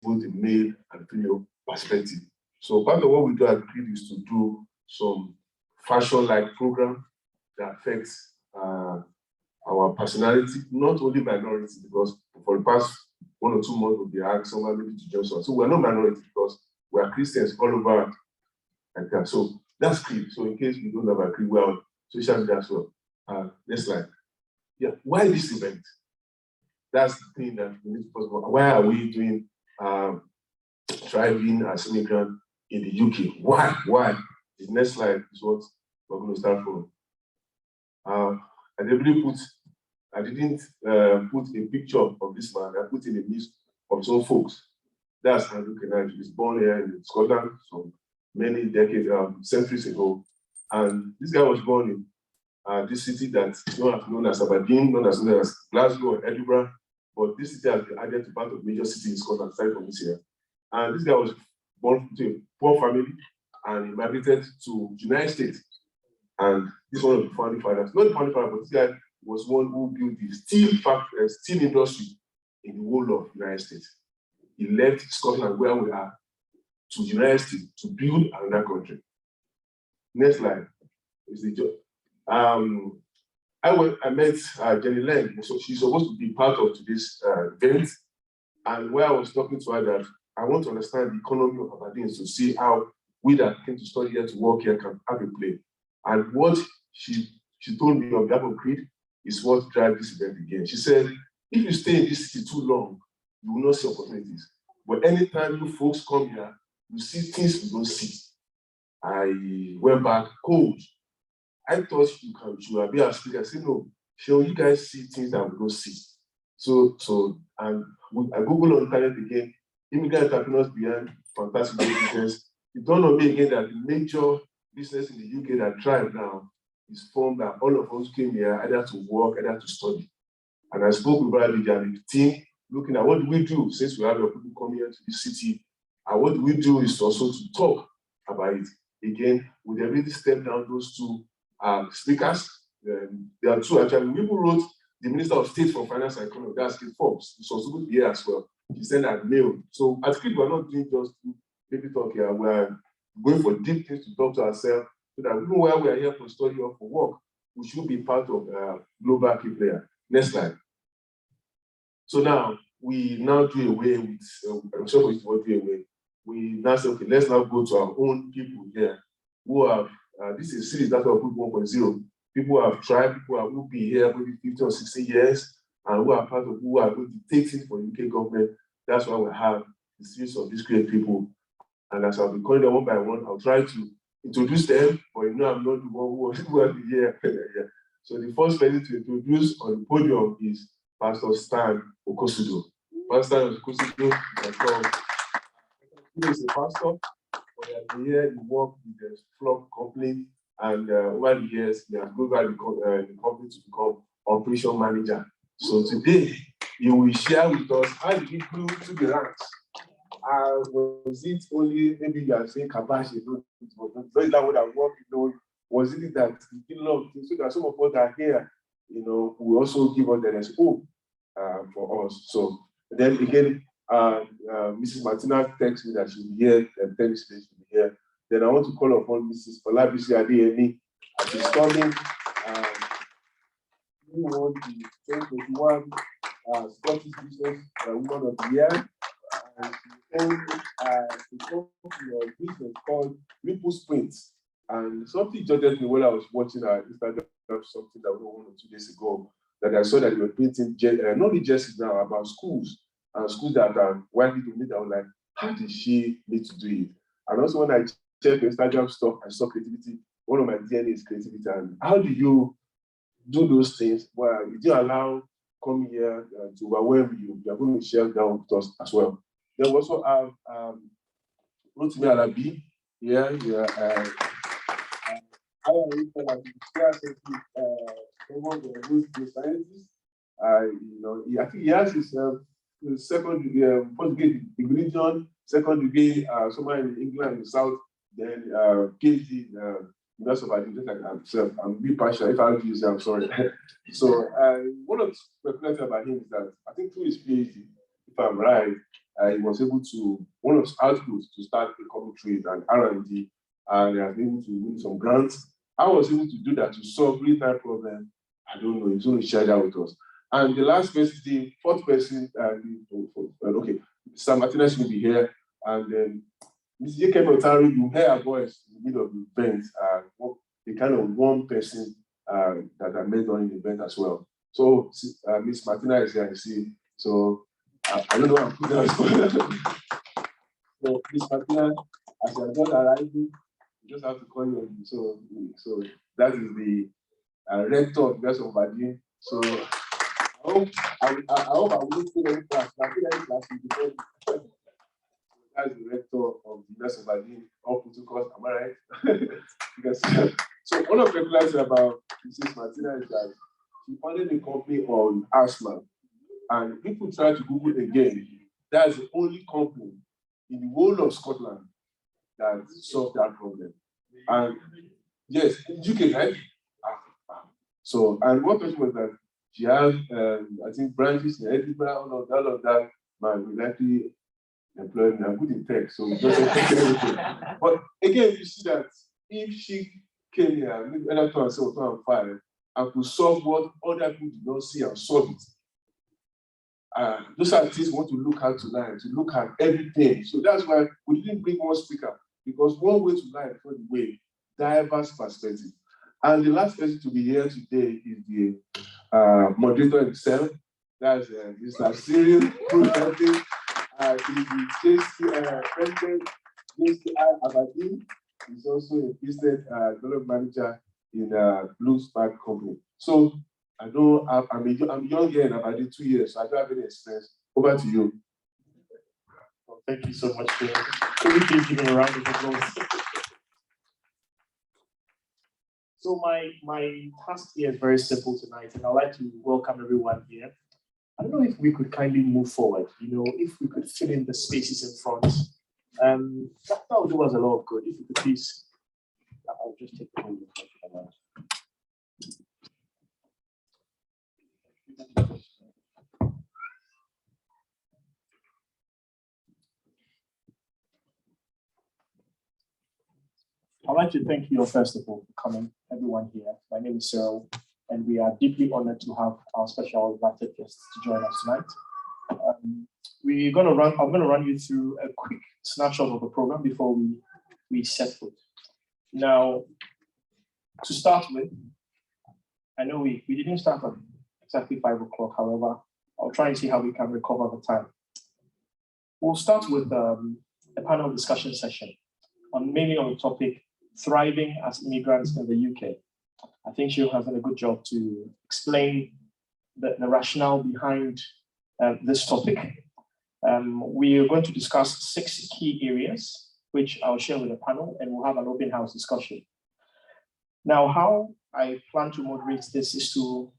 both the male and female perspective. So part of what we do at Creed is to do some fashion-like program that affects our personality, not only minority, because for the past 1 or 2 months we'll be asked someone maybe to join us. So we're not minority because we are Christians all over like that. So that's Creed. So in case we don't have a Creed, we're on social media as well. Next slide. Yeah, why this event? That's the thing that we need to talk about. Why are we doing thriving as immigrants in the UK? Why? Why? The next slide is what we're going to start from. I didn't put a picture of this man. I put in a list of some folks. That's Andrew Kenai. He was born here in Scotland so many decades, centuries ago. And this guy was born in this city that's known as Aberdeen, known as Glasgow and Edinburgh. But this city has been added to part of major city in Scotland, aside from this year. And this guy was born to a poor family and he migrated to the United States. And this is one of the founding fathers. Not the founding father, but this guy was one who built the steel industry in the whole of the United States. He left Scotland, where we are, to the United States to build another country. Next slide is the job. I met Jenny Lang, so she's supposed to be part of today's event. And where I was talking to her that I want to understand the economy of Aberdeen to see how we that came to study here, to work here, can have a play. And what she told me on behalf of Creed is what drives this event again. She said, if you stay in this city too long, you will not see opportunities. But anytime you folks come here, you see things you don't see. I went back cold. I thought you would be a speaker. I said, no, sure, you guys see things that we don't see. And I Googled on internet again, immigrant entrepreneurs behind fantastic business. It dawned on me again that the major business in the UK that thrive now is formed that all of us came here either to work, either to study. And I spoke with Brother Lydia and the team, looking at what do we do since we have your people coming here to this city. And what we do is also to talk about it. Again, we already stepped down those two speakers. There are two actually. We wrote the Minister of State for Finance and Economy, that's Kate Forbes. It's also good here as well. She sent that mail. So at Kate, we're not doing just maybe talk here. We're going for deep things to talk to ourselves so that even while we are here for study or for work, we should be part of global key player. Next slide. So now we now do away with, I'm sure we will do away. We now say, okay, let's now go to our own people here who have, this is a series that we put 1.0. People have tried, people have who be here maybe 15 or 16 years, and who are part of who are going to take things for the UK government. That's why we have the series of these great people. And as I'll be calling them one by one, I'll try to introduce them, but you know I'm not the one who will be here. Yeah. So the first person to introduce on the podium is Pastor Stan Okosudo. Pastor Okosudo is a pastor, but he has been here, he worked with the Flock company, and over the years, he has grown the company to become operation manager. So today, he will share with us how did he grew to the ranks. Was it only, maybe you are saying Kabashi, not that would have worked, you know, was it that he loved things so that some of us are here, you know, will also give us the hope for us. So then again, Mrs. Martina texted me that she'll be here, and Dennis will be here. Then I want to call upon Mrs. Olabisi Adeyemi. She's coming. We want the 2021 Scottish Business Woman of the Year. And she came to talk to your business called Ripple Sprints. And something judged me when I was watching Instagram, something that we 1 or 2 days ago, that I saw that you were painting not only jerseys now about schools, and schools that are widely dominated. I was like, how did she need to do it? And also when I checked Instagram stuff, I saw creativity. One of my DNA is creativity. And how do you do those things? Well, did you allow coming here to overwhelm you? You are going to share down with us as well. Then we also have Rotimi Alabi. Yeah. I think he has his second degree, first degree in religion, second degree somewhere in England in the south, then PhD University of Aberdeen, just like myself. I'm being partial. If I don't use it, I'm sorry. So one of the peculiarities about him is that I think through his PhD, if I'm right, he was able to, one of his outputs to start a comic trade and R&D, and he has been able to win some grants. I was able to do that to solve real-time problem. I don't know, he's going to share that with us. And the last person, the fourth person, okay, Sam Martinez will be here, and then Mrs. J.K. Motari, you hear her voice in the middle of the event, the kind of one person that I met during the event as well. So Miss Martina is here, you see. So I don't know how to put that. So Miss Martina, as you are just arriving, you just have to call you. So that is the rector of the University of Virginia. So I hope I won't say any class. I think any class will be that's the rector of the University of Virginia, all protocols, am I right? Because, so one of the things about Mrs. Martina is that she founded a company on asthma. And people try to Google again. That's the only company in the whole of Scotland that solved that problem. And yes, UK, right? So, and one question was that she has, I think, branches in Edinburgh, all of that, man, we likely employ me. I'm good in tech, so we just everything. But again, you see that if she came here, maybe and 2005, and could solve what other people did not see and solve it. Those are things we want to look at tonight, to look at everything. So that's why we didn't bring one speaker, because one way to learn for the way, diverse perspective. And the last person to be here today is the moderator himself. That's Mr. Cyril Prudenti. He's the president, JCI Aberdeen. He's also a business development manager in Blue Spark Company. So I know I'm young here in Aberdeen, 2 years, so I don't have any experience. Over to you. Well, thank you so much, Phil. Can we please give him a round of applause? So my task here is very simple tonight, and I'd like to welcome everyone here. I don't know if we could kindly move forward, if we could fill in the spaces in front. That would do us a lot of good. If you could please, I'll just take the whole thing. I'd like to thank you, first of all, for coming, everyone here. My name is Cyril, and we are deeply honored to have our special invited guests to join us tonight. I'm going to run you through a quick snapshot of the program before we set foot. Now, to start with, I know we didn't start at exactly 5 o'clock. However, I'll try and see how we can recover the time. We'll start with a panel discussion session mainly on the topic, thriving as immigrants in the UK. I think she has done a good job to explain the rationale behind this topic. We are going to discuss 6 key areas, which I'll share with the panel, and we'll have an open house discussion. Now, how I plan to moderate this is to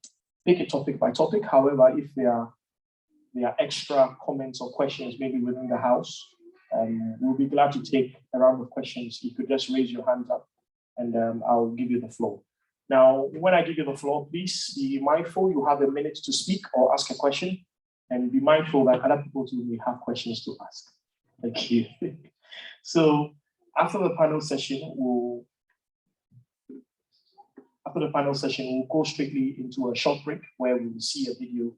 pick a topic by topic. However, if there are extra comments or questions maybe within the house, we'll be glad to take a round of questions. You could just raise your hand up and I'll give you the floor. Now, when I give you the floor, please be mindful you have a minute to speak or ask a question, and be mindful that other people too may have questions to ask. Thank you. So after the panel session, we'll go straightly into a short break where we will see a video.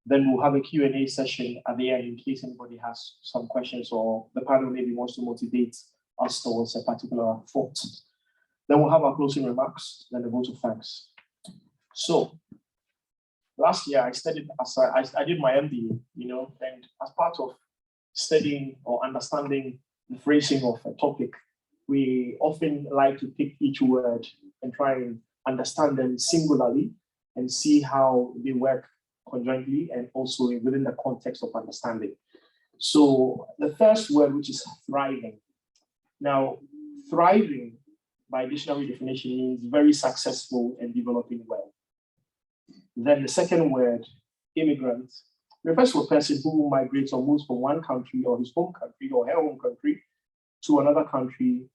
Then we'll have a Q&A session at the end in case anybody has some questions or the panel maybe wants to motivate us towards a particular thought. Then we'll have our closing remarks, then a vote of thanks. So last year I studied, I did my MBA, and as part of studying or understanding the phrasing of a topic, we often like to pick each word and try and understand them singularly and see how they work conjointly and also within the context of understanding. So the first word, which is thriving. Now, thriving by dictionary definition means very successful and developing well. Then the second word, immigrant, refers to a person who migrates or moves from one country or his home country or her home country to another country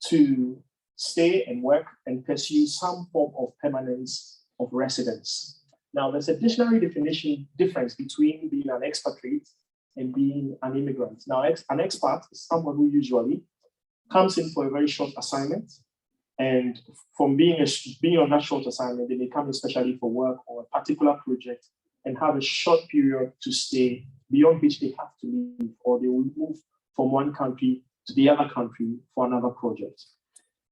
to stay and work and pursue some form of permanence of residence. Now, there's a dictionary definition difference between being an expatriate and being an immigrant. Now, an expat is someone who usually comes in for a very short assignment, and from being on that short assignment, they may come especially for work or a particular project and have a short period to stay, beyond which they have to leave, or they will move from one country to the other country for another project.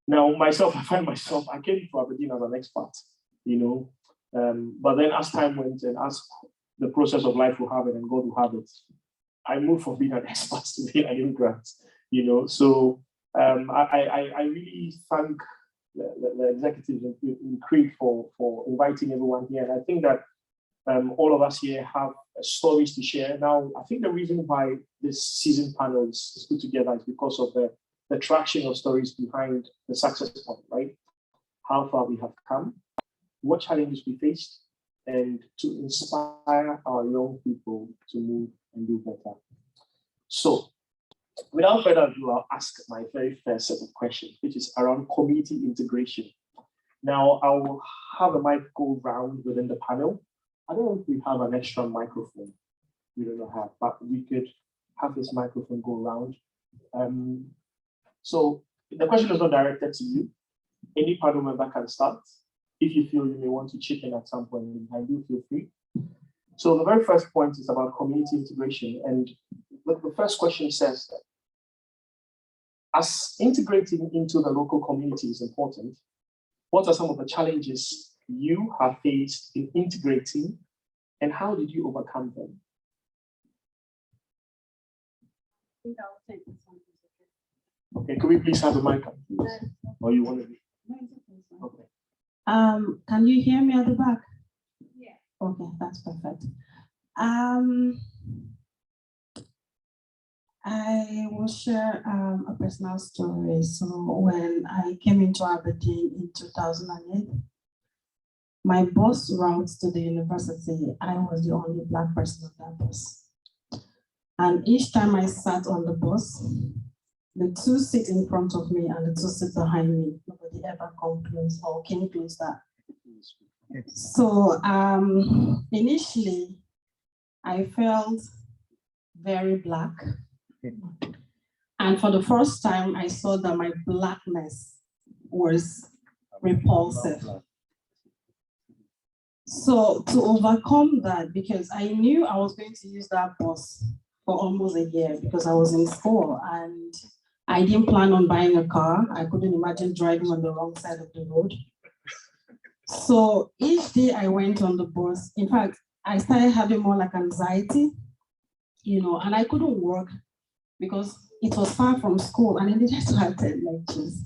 Now, myself, I came to Aberdeen as an expat, but then as time went and as the process of life will have it and God will have it, I moved from being an expat to being an immigrant, So I really thank the executives in Crete for inviting everyone here. And I think that all of us here have stories to share. Now, I think the reason why this season panel is put together is because of the traction of stories behind the success point, right? How far we have come, what challenges we faced, and to inspire our young people to move and do better. So, without further ado, I'll ask my very first set of questions, which is around community integration. Now, I will have a mic go round within the panel. I don't know if we have an extra microphone. We don't have, but we could have this microphone go around. So the question is not directed to you. Any panel member can start. If you feel you may want to chip in at some point, and do feel free. So the very first point is about community integration. And the first question says that as integrating into the local community is important, what are some of the challenges you have faced in integrating, and how did you overcome them? I think I'll take this one. Okay, could we please have a mic up, please? Or you want to be? Okay. Can you hear me at the back? Yeah. Okay, that's perfect. I will share a personal story. So when I came into Aberdeen in 2008, my bus route to the university, I was the only Black person on that bus. And each time I sat on the bus, the 2 seats in front of me and the 2 seats behind me, nobody ever came close that. So initially, I felt very Black. And for the first time, I saw that my Blackness was repulsive. So to overcome that, because I knew I was going to use that bus for almost a year because I was in school and I didn't plan on buying a car. I couldn't imagine driving on the wrong side of the road. So each day I went on the bus, in fact, I started having more like anxiety, and I couldn't work because it was far from school and I needed to attend lectures.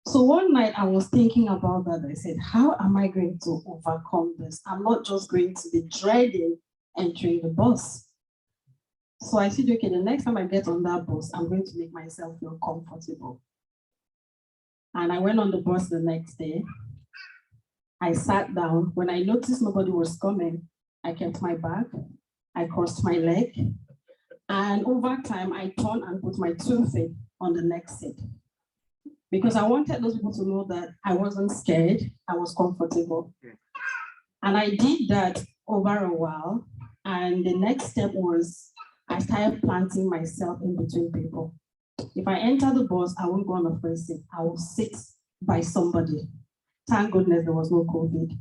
So one night I was thinking about that. I said, how am I going to overcome this? I'm not just going to be dreading entering the bus. So I said, okay, the next time I get on that bus, I'm going to make myself feel comfortable. And I went on the bus the next day. I sat down. When I noticed nobody was coming, I kept my back. I crossed my leg. And over time, I turned and put my 2 feet on the next seat. Because I wanted those people to know that I wasn't scared, I was comfortable. And I did that over a while. And the next step was I started planting myself in between people. If I enter the bus, I won't go on the first seat. I will sit by somebody. Thank goodness there was no COVID.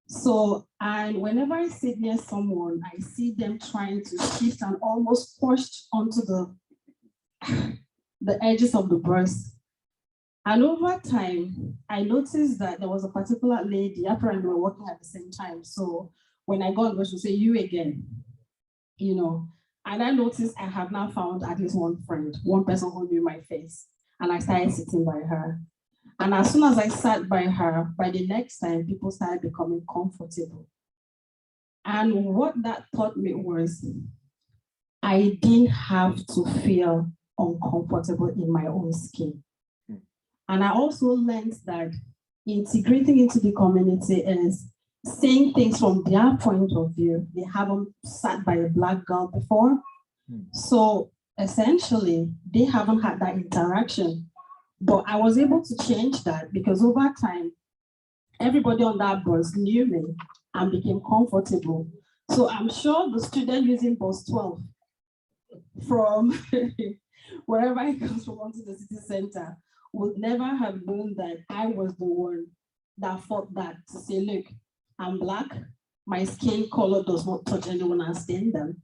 So, and whenever I sit near someone, I see them trying to shift and almost pushed onto the edges of the bus. And over time, I noticed that there was a particular lady, apparently we were working at the same time. So when I got on the bus, she would say, you again, And I noticed I have now found at least one friend, one person who knew my face. And I started sitting by her. And as soon as I sat by her, by the next time, people started becoming comfortable. And what that taught me was I didn't have to feel uncomfortable in my own skin. And I also learned that integrating into the community is saying things from their point of view. They haven't sat by a Black girl before. So essentially, they haven't had that interaction. But I was able to change that because over time, everybody on that bus knew me and became comfortable. So I'm sure the student using bus 12 from wherever he comes from onto the city center would never have known that I was the one that fought that to say, look, I'm Black, my skin color does not touch anyone and stand them.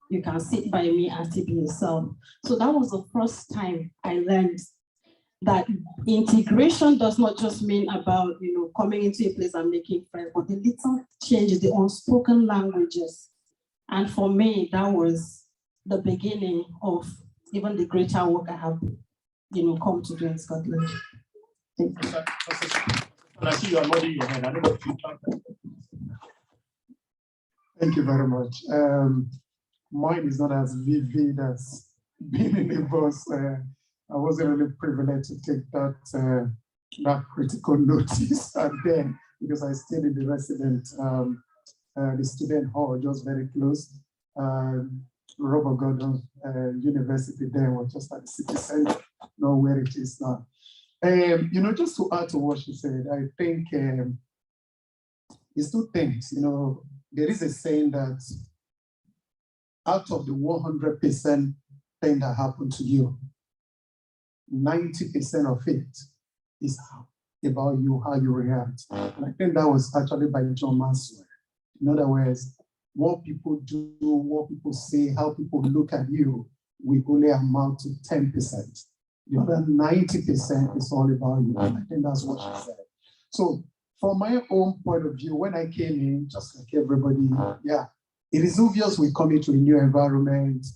You can sit by me and still be yourself. So that was the first time I learned that integration does not just mean about, coming into a place and making friends, but the little changes, the unspoken languages. And for me, that was the beginning of even the greater work I have, come to do in Scotland. Thank you. I see you are nodding your head. I don't know if you can. Thank you very much. Mine is not as vivid as being in the bus. I wasn't really privileged to take that critical notice and then because I stayed in the the student hall, just very close. Robert Gordon University there was just at the city center, not where it is now. Just to add to what she said, I think it's two things. There is a saying that out of the 100% thing that happened to you, 90% of it is about you, how you react. And I think that was actually by John Maxwell. In other words, what people do, what people say, how people look at you, will only amount to 10%. The other 90% is all about you. And I think that's what she said. So from my own point of view, when I came in, just like everybody, it is obvious we come into a new environment.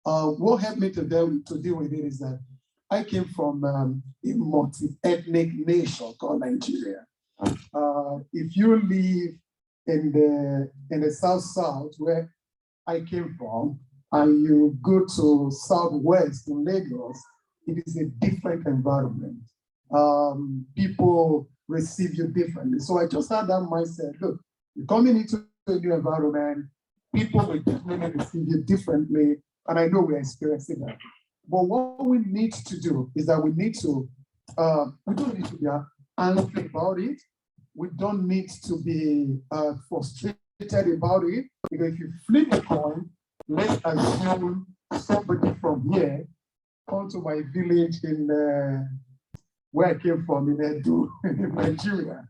What helped me to deal with it is that I came from a multi-ethnic nation called Nigeria. If you live in the South, where I came from, and you go to Southwest in Lagos, it is a different environment. People receive you differently. So I just had that mindset, look, you're coming into a new environment, people will definitely receive you differently, and I know we're experiencing that. But what we need to do is that we don't need to be angry about it. We don't need to be frustrated about it, because if you flip the coin, let's assume somebody from here come to my village in where I came from in Edo, in Nigeria.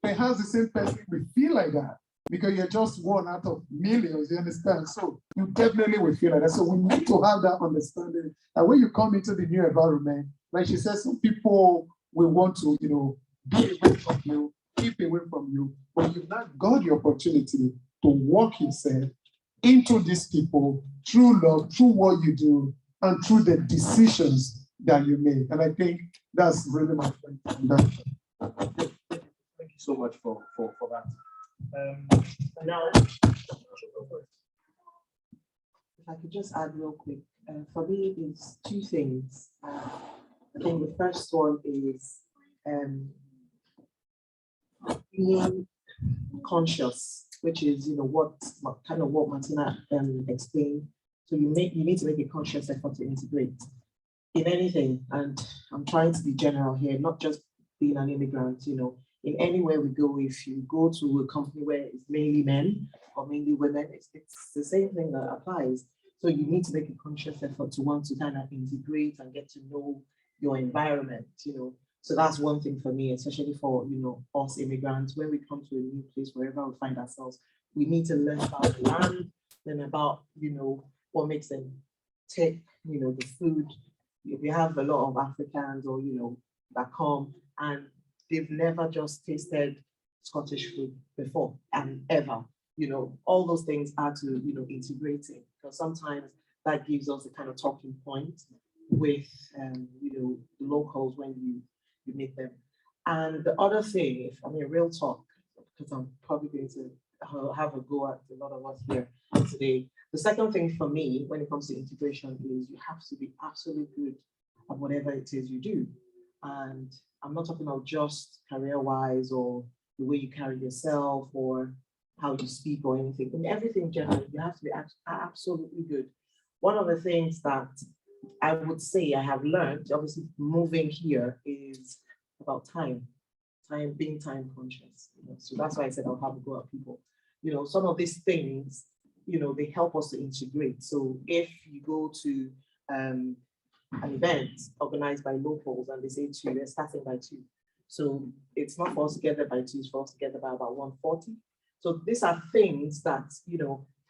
Perhaps the same person will feel like that because you're just one out of millions, you understand? So you definitely will feel like that. So we need to have that understanding that when you come into the new environment, like she said, some people will want to, be away from you, keep away from you, but you've not got the opportunity to walk yourself into these people through love, through what you do, and through the decisions that you make. And I think that's really my point. Thank you so much for that. Now, if I could just add real quick, for me, it's two things. I think the first one is being conscious, which is what Martina explained. So you need to make a conscious effort to integrate in anything. And I'm trying to be general here, not just being an immigrant. In anywhere we go, if you go to a company where it's mainly men or mainly women, it's the same thing that applies. So you need to make a conscious effort to want to kind of integrate and get to know your environment. So that's one thing for me, especially for us immigrants. When we come to a new place, wherever we find ourselves, we need to learn about the land, learn about what makes them tick, the food. We have a lot of Africans or that come and they've never just tasted Scottish food before and ever. All those things are to integrating, because sometimes that gives us a kind of talking point with the locals when you meet them. And the other thing, real talk, because I'm probably going to have a go at a lot of us here today. The second thing for me when it comes to integration is you have to be absolutely good at whatever it is you do. And I'm not talking about just career-wise or the way you carry yourself or how you speak or anything. In everything generally, you have to be absolutely good. One of the things that I would say I have learned, obviously moving here, is about time, being time conscious. So that's why I said I'll have a go at people. Some of these things they help us to integrate. So if you go to an event organized by locals and they say two, they're starting by two. So it's not for us to get there by two, it's for us to get there by about 1:40. So these are things that,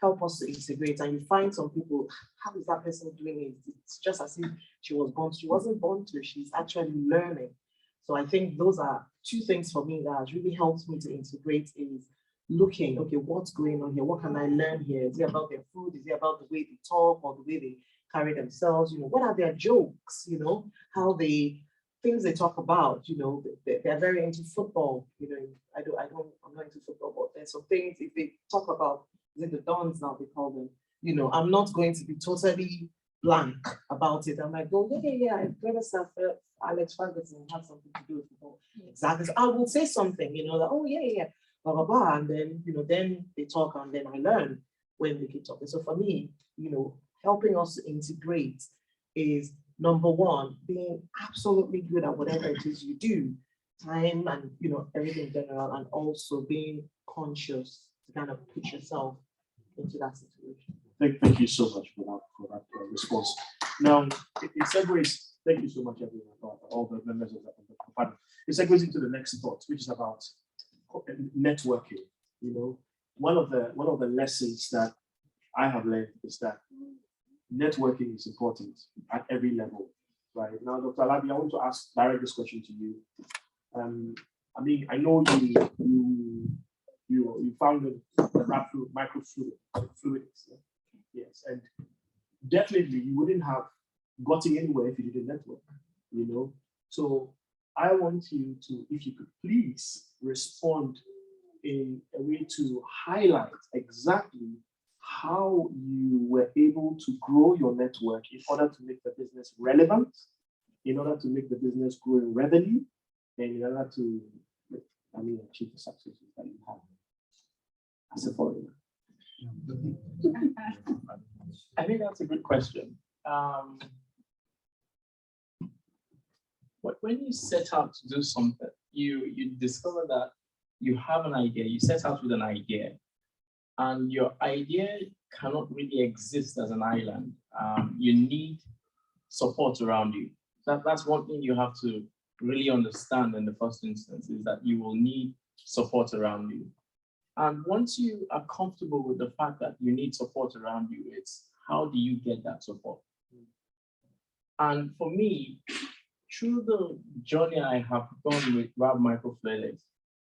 help us to integrate. And you find some people, how is that person doing it? It's just as if she wasn't born to, she's actually learning. So I think those are two things for me that has really helped me to integrate is looking, okay, what's going on here? What can I learn here? Is it about their food? Is it about the way they talk or the way they carry themselves? What are their jokes? How things they talk about, they're very into football. I'm not into football, but there's some things if they talk about, the dons now they call them, I'm not going to be totally blank about it. I'm like, oh, yeah, I've never said Alex Ferguson had something to do with football. Exactly. So I will say something, that, oh, yeah, blah, blah, blah. And then, then they talk and then I learn when we keep talking. So for me, helping us to integrate is number one, being absolutely good at whatever it is you do, time and, everything in general, and also being conscious to kind of put yourself into that situation. Thank you so much for that response. Now, it segues, thank you so much, everyone, for all the members of the panel. It segues into the next thought, which is about networking. One of the lessons that I have learned is that networking is important at every level, right? Now, Dr. Alabi, I want to direct this question to you. I know you founded the rap microfluidics. Yes, and definitely you wouldn't have gotten anywhere if you didn't network, So I want you to, if you could please respond in a way to highlight exactly how you were able to grow your network in order to make the business relevant, in order to make the business grow in revenue, and in order to achieve the successes that you have as a foreigner. I think that's a good question. When you set out to do something, you discover that you have an idea, you set out with an idea, and your idea cannot really exist as an island. You need support around you. That's one thing you have to really understand in the first instance, is that you will need support around you. And once you are comfortable with the fact that you need support around you, it's how do you get that support? And for me, through the journey I have gone with Rap Microfluidics,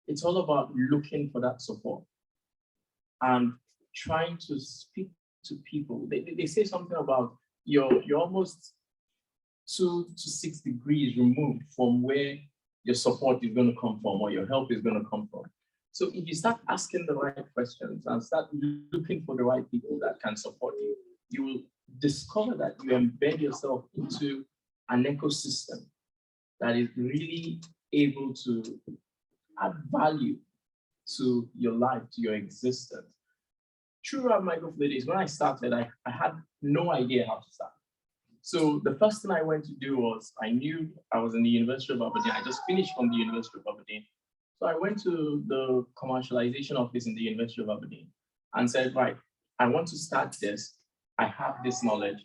it's all about looking for that support and trying to speak to people. They say something about you're almost 2 to 6 degrees removed from where your support is going to come from or your help is going to come from. So if you start asking the right questions and start looking for the right people that can support you, you will discover that you embed yourself into an ecosystem that is really able to add value to your life, to your existence. Through Rap Microfluidics, when I started, I had no idea how to start. So the first thing I went to do was, I knew I was in the University of Aberdeen. I just finished from the University of Aberdeen. So I went to the commercialization office in the University of Aberdeen and said, right, I want to start this. I have this knowledge.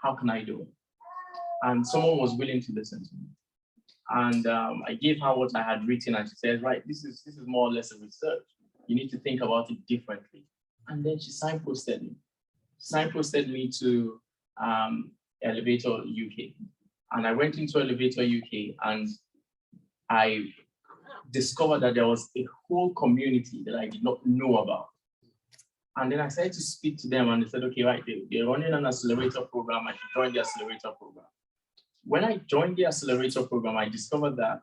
How can I do it? And someone was willing to listen to me. And I gave her what I had written, and she said, right, this is more or less a research. You need to think about it differently. And then she signposted me. Signposted me to Elevator UK. And I went into Elevator UK and I discovered that there was a whole community that I did not know about. And then I started to speak to them and they said, okay, right, they're running an accelerator program. I should join the accelerator program. When I joined the accelerator program, I discovered that,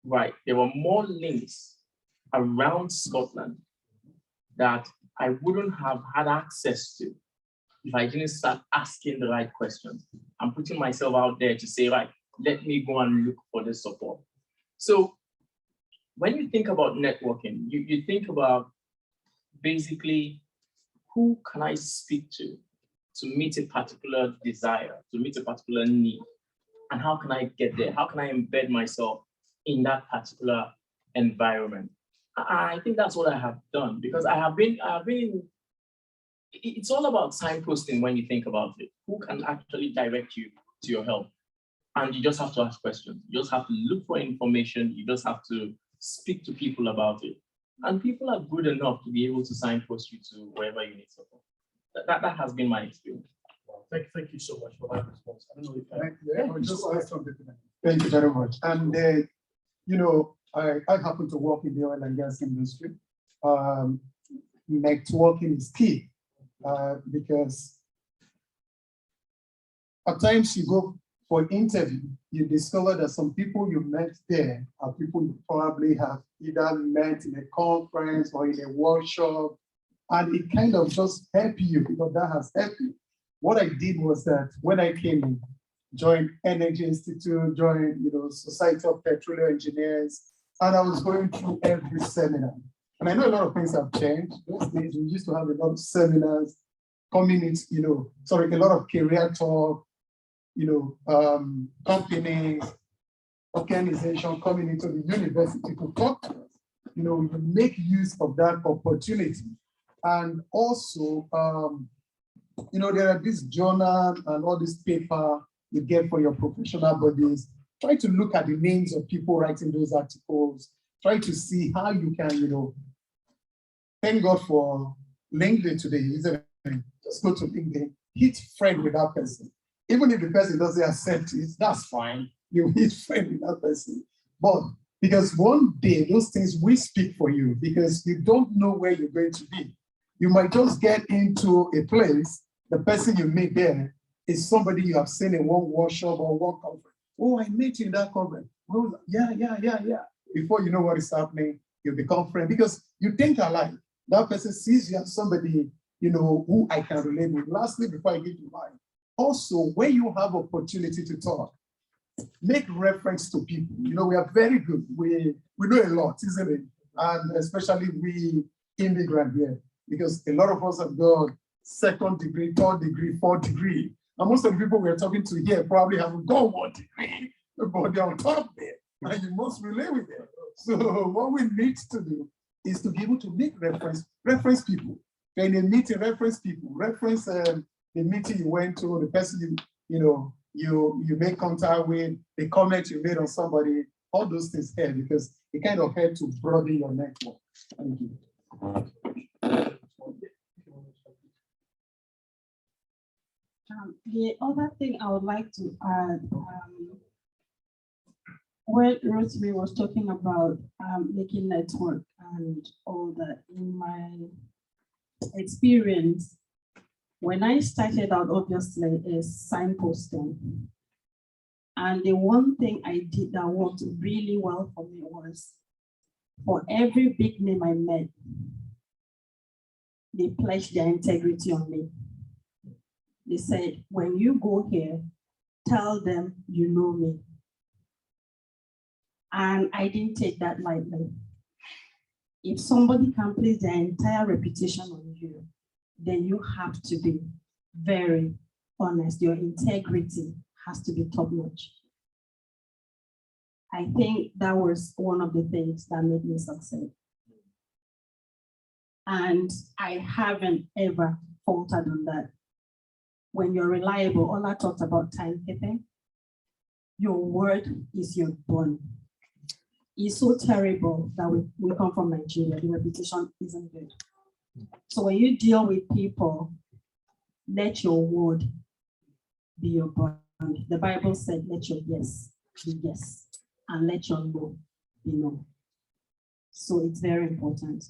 right, there were more links around Scotland that I wouldn't have had access to if I didn't start asking the right questions. I'm putting myself out there to say, right, let me go and look for this support. So when you think about networking, you think about basically, who can I speak to meet a particular desire, to meet a particular need? And how can I get there? How can I embed myself in that particular environment? I think that's what I have done, because I have been it's all about signposting when you think about it. Who can actually direct you to your help? And you just have to ask questions. You just have to look for information. You just have to speak to people about it. And people are good enough to be able to signpost you to wherever you need support. That has been my experience. Well, thank you so much for that response. I don't know if Thank you very much. And you know, I happen to work in the oil and gas industry. Networking is key because at times you go for an interview, you discover that some people you met there are people you probably have either met in a conference or in a workshop, and it kind of just helped you because that has helped you. What I did was that when I came in, joined Energy Institute, joined Society of Petroleum Engineers, and I was going through every seminar. And I know a lot of things have changed. Those days we used to have a lot of seminars, communities, a lot of career talk, companies, organization coming into the university to talk to us. We make use of that opportunity. And also, there are this journal and all this paper you get for your professional bodies. Try to look at the names of people writing those articles. Try to see how you can, thank God for LinkedIn today, isn't it? Just go to LinkedIn, hit friend with that person. Even if the person doesn't accept it, that's fine. You hit friend with that person. But because one day those things will speak for you because you don't know where you're going to be. You might just get into a place, the person you meet there is somebody you have seen in one workshop or one conference. Oh, I met you in that conference. Oh, yeah. Before you know what is happening, you become friends because you think alike. That person sees you as somebody, who I can relate with. Lastly, before I give you mine, also, when you have opportunity to talk, make reference to people. We are very good. We know a lot, isn't it? And especially we immigrants here, because a lot of us have got second degree, third degree, fourth degree. And most of the people we're talking to here probably haven't got 1 degree, but they're on top there, and you must relate with them. So what we need to do is to be able to make reference people. In a meeting, reference people, reference the meeting you went to, the person you make contact with, the comment you made on somebody, all those things help because it kind of helps to broaden your network. Thank you. The other thing I would like to add, when Rosemary was talking about making network and all that, in my experience, when I started out, obviously, is signposting. And the one thing I did that worked really well for me was, for every big name I met, they pledged their integrity on me. They said, when you go here, tell them you know me. And I didn't take that lightly. If somebody can place their entire reputation on you, then you have to be very honest. Your integrity has to be top notch. I think that was one of the things that made me succeed. And I haven't ever faltered on that. When you're reliable, all I talked about timekeeping, your word is your bond. It's so terrible that we come from Nigeria, the reputation isn't good. So when you deal with people, let your word be your bond. The Bible said, let your yes be yes, and let your no be no. So it's very important.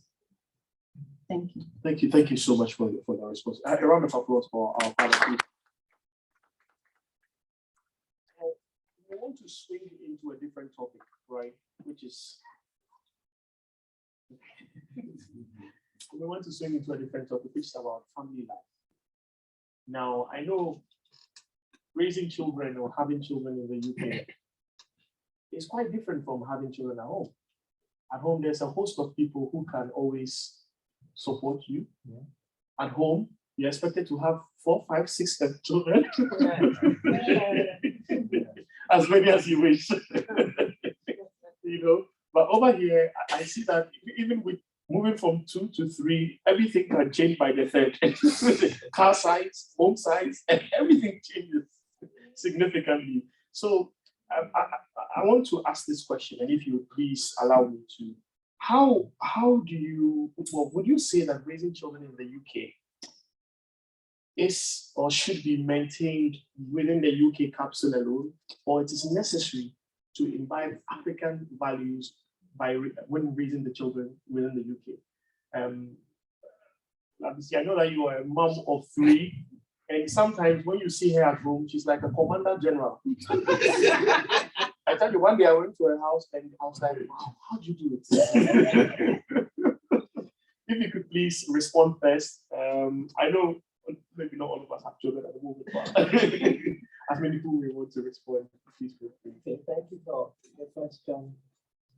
Thank you. Thank you so much for that response. A round of applause for our panel. We want to swing into a different topic, right? Which is we want to swing into a different topic, which is about family life. Now, I know raising children or having children in the UK is quite different from having children at home. At home, there's a host of people who can always support you. Yeah. At home, you're expected to have 4, 5, 6 children. As many as you wish. But over here, I see that even with moving from 2 to 3, everything can change by the third. Car size, home size, and everything changes significantly. So I want to ask this question, and if you would please allow me to. How do you, well, would you say that raising children in the UK is or should be maintained within the UK capsule alone, or it is necessary to imbibe African values when raising the children within the UK? I know that you are a mom of 3, and sometimes when you see her at home, she's like a commander general. I tell you, one day I went to her house and I was like, wow, how do you do it? If you could please respond first. I know maybe not all of us have children at the moment, but as many people we want to respond, please feel free. Okay, thank you for the question.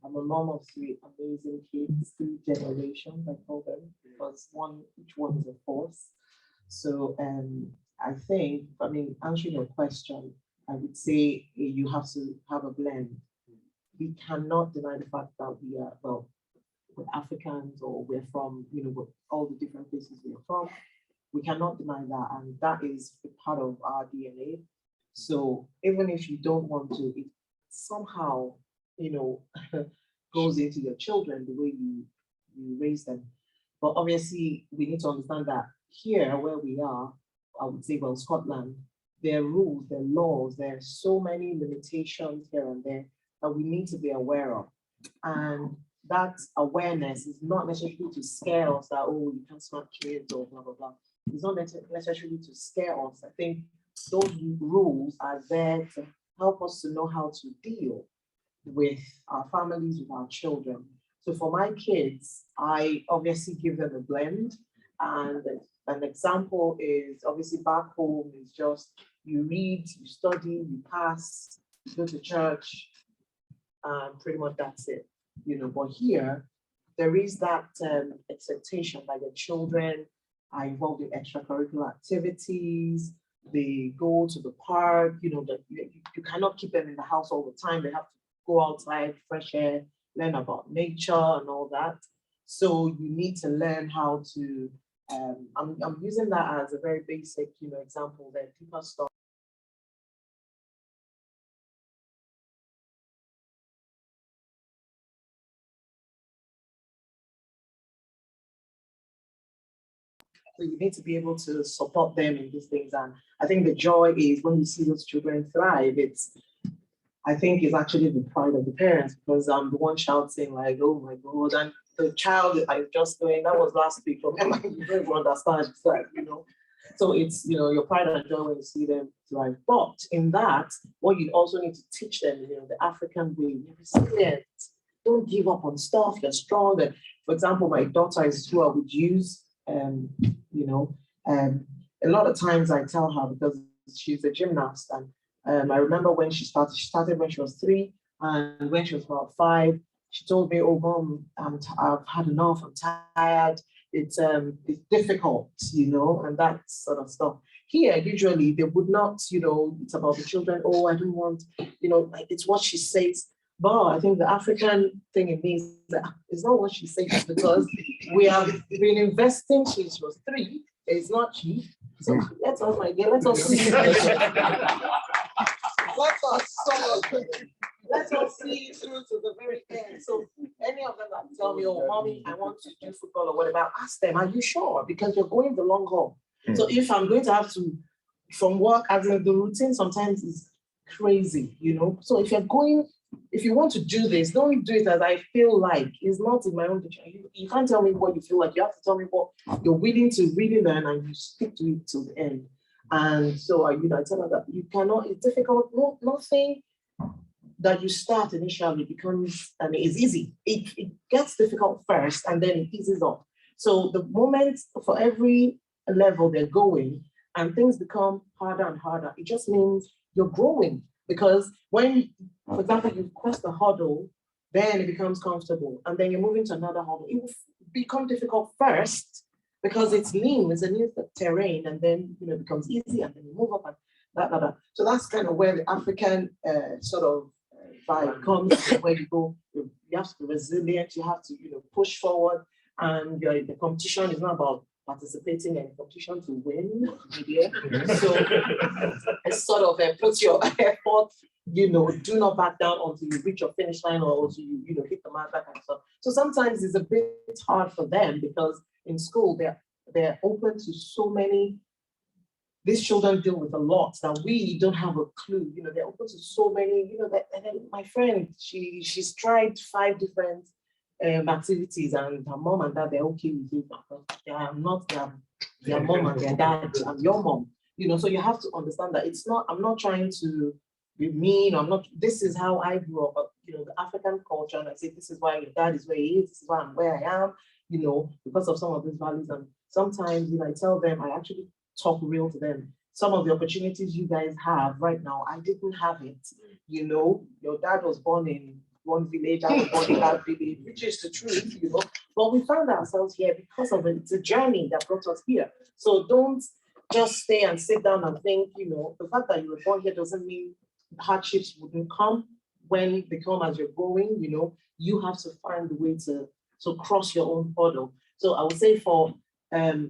I'm a mom of 3 amazing kids, 3 generations, I call them, because each one is a force. So I think, answering your question, I would say you have to have a blend. We cannot deny the fact that we are, well, we're Africans, or we're from, all the different places we're from. We cannot deny that, and that is a part of our DNA. So even if you don't want to, it somehow, goes into your children, the way you raise them. But obviously, we need to understand that here, where we are, I would say, well, Scotland, there are rules, there are laws, there are so many limitations here and there that we need to be aware of. And that awareness is not necessarily to scare us that, oh, you can't smack kids or blah, blah, blah. It's not necessarily to scare us. I think those rules are there to help us to know how to deal with our families, with our children. So for my kids, I obviously give them a blend. And an example is obviously back home is just you read, you study, you pass, you go to church, pretty much that's it. But here, there is that expectation that the children are involved in extracurricular activities, they go to the park, that you cannot keep them in the house all the time. They have to go outside, fresh air, learn about nature and all that. So you need to learn how to, I'm using that as a very basic, example that people start. So you need to be able to support them in these things. And I think the joy is when you see those children thrive, I think it's actually the pride of the parents, because I'm the one shouting like, oh my God, and the child is just going, that was last week, remember, you don't even understand, So it's, your pride and joy when you see them thrive. But in that, what you also need to teach them, the African way, you're resilient, don't give up on stuff, you're strong. And for example, my daughter is who I would use, a lot of times I tell her, because she's a gymnast, and I remember when she started when she was 3, and when she was about 5, she told me, oh, Mom, I've had enough, I'm tired, it's difficult, and that sort of stuff. Here, usually, they would not, it's about the children, oh, I don't want, it's what she says. But I think the African thing in me is that it's not what she says, because we have been investing since she was 3. It's not cheap. So let us, my dear, let us see. Let us see through to the very end. So any of them that tell me, oh, Mommy, I want to do football or whatever, ask them, are you sure? Because you're going the long haul. So if I'm going to have to, from work, as in the routine sometimes is crazy, So if you want to do this, don't do it as I feel like. It's not in my own picture. You can't tell me what you feel like. You have to tell me what you're willing to really learn, and you stick to it till the end. And so I tell her that you cannot, it's difficult. Nothing that you start initially becomes, it's easy. It gets difficult first, and then it eases up. So the moment for every level they're going, and things become harder and harder, it just means you're growing. Because when, for example, you cross the hurdle, then it becomes comfortable. And then you're moving to another hurdle. It will become difficult first because it's new, it's a new terrain, and then it becomes easy, and then you move up and that. So that's kind of where the African sort of vibe comes, where you go, you have to be resilient, you have to push forward. and the competition is not about participating and competition to win. Yeah. So it's sort of put your effort, do not back down until you reach your finish line or until you, hit the mark, that kind of stuff. So sometimes it's a bit hard for them because in school they're open to so many. These children deal with a lot that we don't have a clue. They're open to so many. And then my friend, she's tried 5 different activities, and her mom and dad, they're okay with it because I'm not their mom and their dad. I'm your mom. So you have to understand that I'm not trying to be mean. This is how I grew up, the African culture. And I say, this is why your dad is where he is. This is why I'm where I am, because of some of these values. And sometimes, I tell them, I actually talk real to them. Some of the opportunities you guys have right now, I didn't have it. Your dad was born in one village, I was born in that village, which is the truth, But we found ourselves here because of it. It's a journey that brought us here. So don't just stay and sit down and think, the fact that you were born here doesn't mean hardships wouldn't come when they come as you're going, you have to find a way to cross your own hurdle. So I would say for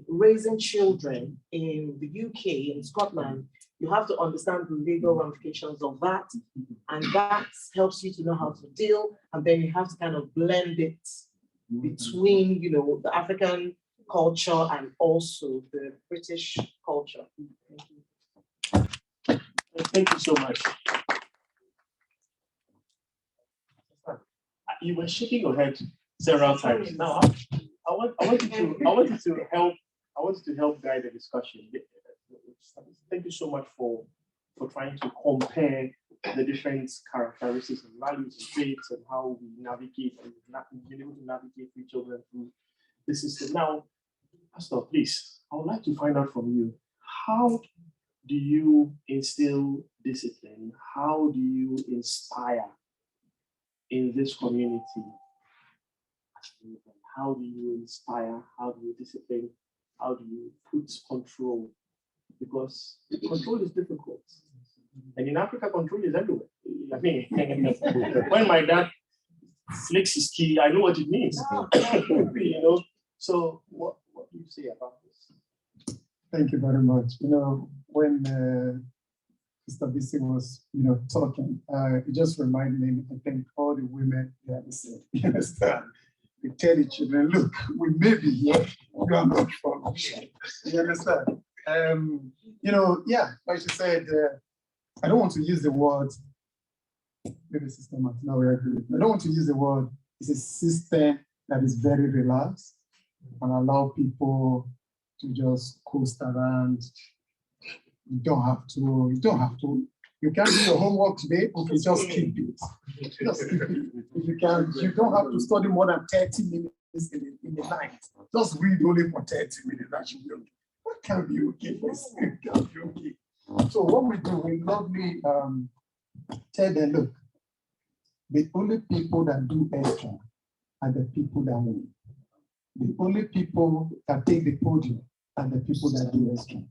raising children in the UK, in Scotland, you have to understand the legal ramifications of that. And that helps you to know how to deal. And then you have to kind of blend it between, the African culture and also the British culture. Thank you so much. You were shaking your head several times. Now, I want you to help guide the discussion. Thank you so much for trying to compare the different characteristics and values and traits and how we navigate and being able to navigate with children through the system. Now, Pastor, please, I would like to find out from you, how do you instill discipline? How do you inspire in this community? How do you inspire? How do you discipline? How do you put control? Because control is difficult. And in Africa, control is everywhere. I mean, when my dad flicks his key, I know what it means. So what do you say about this? Thank you very much. When Mr. BC was, talking, it just reminded me, I think all the women, they are the same. You understand? We tell the children, look, we may be here, you are not from. You understand? Like she said, I don't want to use the word, maybe Sister Martina will agree. I don't want to use the word, it's a system that is very relaxed and allow people to just coast around. You don't have to. You can't do your homework today, okay, just keep it. Just keep it. If you can, you don't have to study more than 30 minutes in the night. Just read only for 30 minutes, that should be okay. That can be okay. It can be okay. So what we do, we lovely tell them, look, the only people that do extra are the people that win. The only people that take the podium are the people that do extra.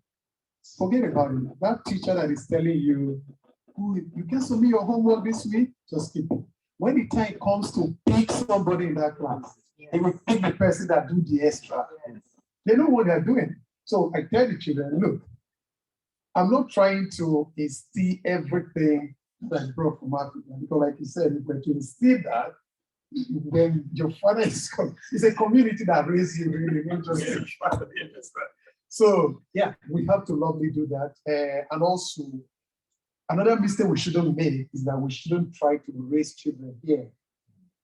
Forget about it. That teacher that is telling you, you can submit your homework this week, just keep it. When the time comes to pick somebody in that class, they will pick the person that do the extra. They know what they're doing. So I tell the children, look, I'm not trying to instill everything that's brought from Africa, because like you said, if we're to instill that, when your father is it's a community that raised you, really, not just your father. So yeah, we have to lovely do that. And also, another mistake we shouldn't make is that we shouldn't try to raise children here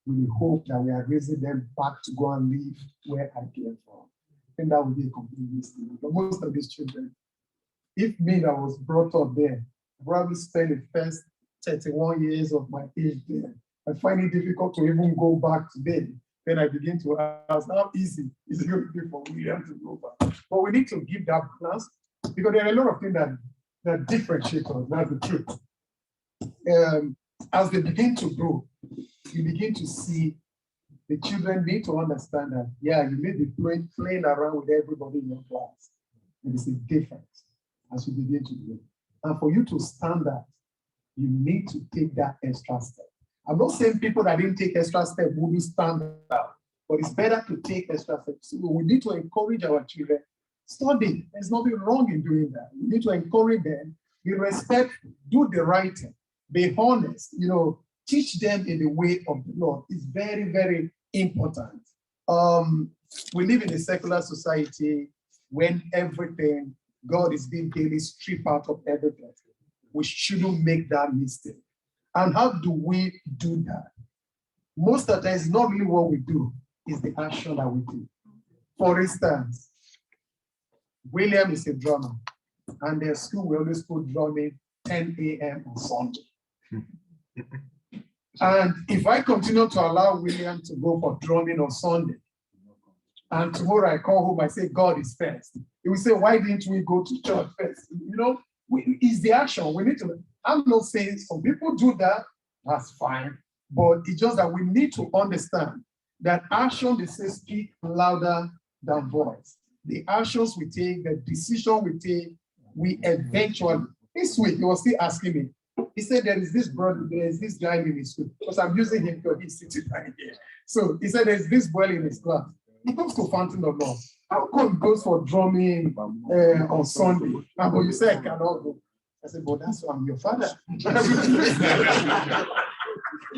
with the hope that we are raising them back to go and live where I came from. I think that would be a complete mistake. But most of these children, if me that was brought up there, I probably spent the first 31 years of my age there. I find it difficult to even go back today. Then I begin to ask, how easy is it going to be for William to go back? But we need to give that balance, because there are a lot of things that differentiate us, that's the truth. As they begin to grow, you begin to see the children need to understand that, yeah, you may be playing around with everybody in your class. There is a difference as you begin to grow. And for you to stand that, you need to take that extra step. I'm not saying people that didn't take extra step wouldn't stand out, but it's better to take extra steps. So we need to encourage our children. Study. There's nothing wrong in doing that. We need to encourage them, be respectful, do the right thing, be honest, teach them in the way of the Lord. It's very, very important. We live in a secular society when everything, God is being daily stripped out of everything. We shouldn't make that mistake. And how do we do that? Most of the time, it's not really what we do, it's the action that we do. For instance, William is a drummer, and their school will always put drumming 10 a.m. on Sunday. And if I continue to allow William to go for drumming on Sunday, and tomorrow I come home, I say, God is first. He will say, why didn't we go to church first? It's the action. We need to, I'm not saying some people do that, that's fine. But it's just that we need to understand that action, they say, speak louder than voice. The actions we take, the decision we take, we eventually, this week, he was still asking me, he said, there is this guy in his school, because I'm using him because he's sitting right here. So he said, there's this boy in his class. He comes to Fountain of Law. How come he goes for drumming on Sunday? And when you say, I cannot go. I said, but that's why I'm your father.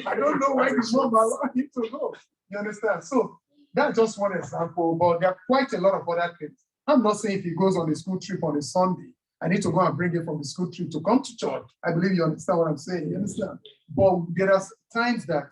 I don't know why his mom allowed him to go. You understand? So that's just one example, but there are quite a lot of other things. I'm not saying if he goes on a school trip on a Sunday, I need to go and bring him from the school trip to come to church. I believe you understand what I'm saying. You understand? But there are times that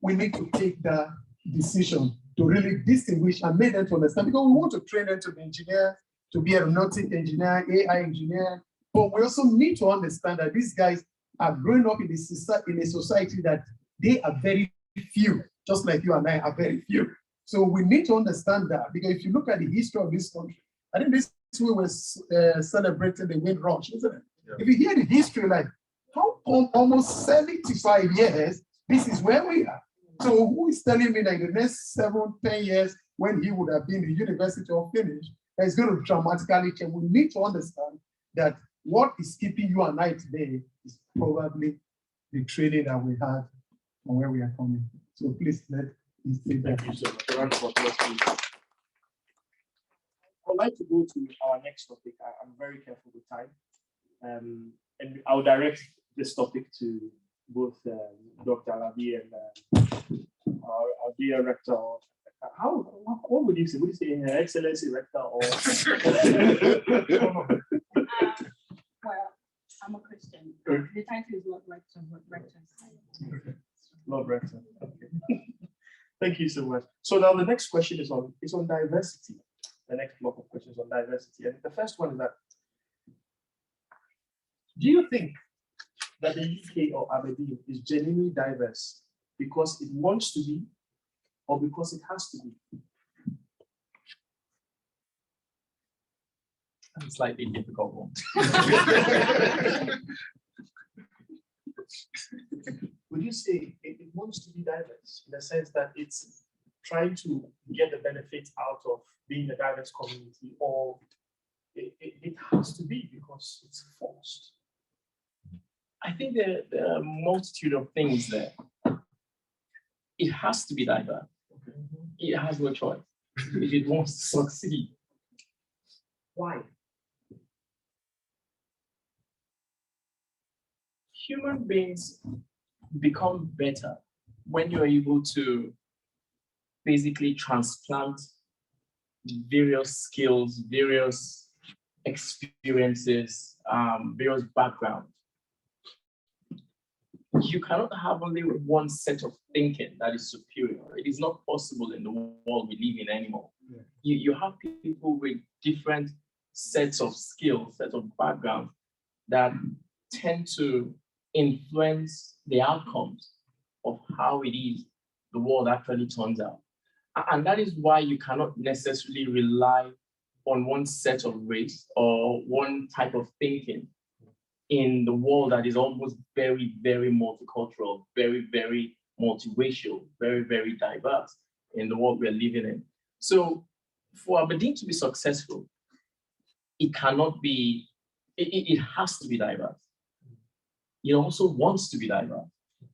we need to take that decision to really distinguish and make them to understand, because we want to train them to be engineer, to be aeronautic engineer, AI engineer, but we also need to understand that these guys are growing up in a society that they are very few, just like you and I are very few. So we need to understand that, because if you look at the history of this country, I think this we were celebrating the Windrush, isn't it? Yeah. If you hear the history, like how come almost 75 years, this is where we are. So who is telling me that in the next 7-10 years, when he would have been the university or finished, that is going to dramatically change? We need to understand that what is keeping you and I today is probably the training that we had and where we are coming. So please let me say that. Thank you so much. I'd like to go to our next topic. I'm very careful with time. And I'll direct this topic to both Dr. Alabi and our dear rector. What would you say? Would you say Her Excellency Rector or? Well, I'm a Christian. The title is Lord Rector, but Rector is Lord Rector. Okay. Thank you so much. So now the next question is on diversity. The next block of questions on diversity. And the first one is that, do you think that the UK or Aberdeen is genuinely diverse because it wants to be or because it has to be? That's a slightly difficult one. Would you say it wants to be diverse in the sense that it's trying to get the benefits out of being a diverse community, or it has to be because it's forced? I think there are a multitude of things there. It has to be diverse. Okay. It has no choice if it wants to succeed. Why? Human beings become better when you're able to basically transplant various skills, various experiences, various backgrounds. You cannot have only one set of thinking that is superior. It is not possible in the world we live in anymore. Yeah. You have people with different sets of skills, sets of backgrounds that tend to influence the outcomes of how it is the world actually turns out. And that is why you cannot necessarily rely on one set of race or one type of thinking in the world that is almost very, very multicultural, very, very multiracial, very, very diverse in the world we're living in. So for Aberdeen to be successful, it cannot be, it has to be diverse. It also wants to be diverse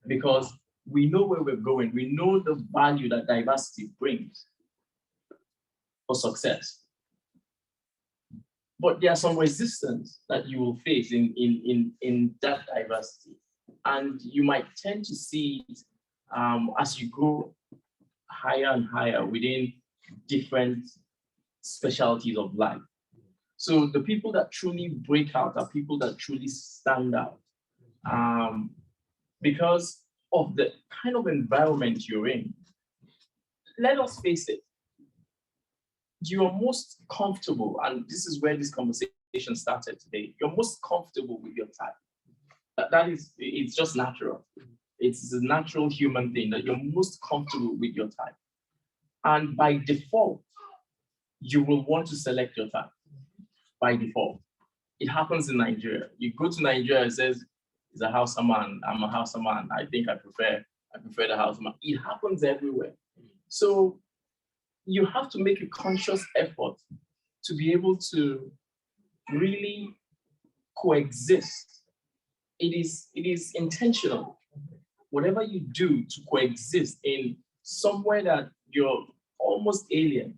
because We know where we're going. We know the value that diversity brings for success. But there are some resistance that you will face in that diversity. And you might tend to see it as you go higher and higher within different specialties of life. So the people that truly break out are people that truly stand out because of the kind of environment you're in. Let us face it. You are most comfortable, and this is where this conversation started today. You're most comfortable with your type. That is, it's just natural. It's a natural human thing that you're most comfortable with your type. And by default, you will want to select your type. By default. It happens in Nigeria. You go to Nigeria, it says, it's a Hausa man, I'm a Hausa man. I think I prefer the Hausa man. It happens everywhere. So you have to make a conscious effort to be able to really coexist. It is intentional. Whatever you do to coexist in somewhere that you're almost alien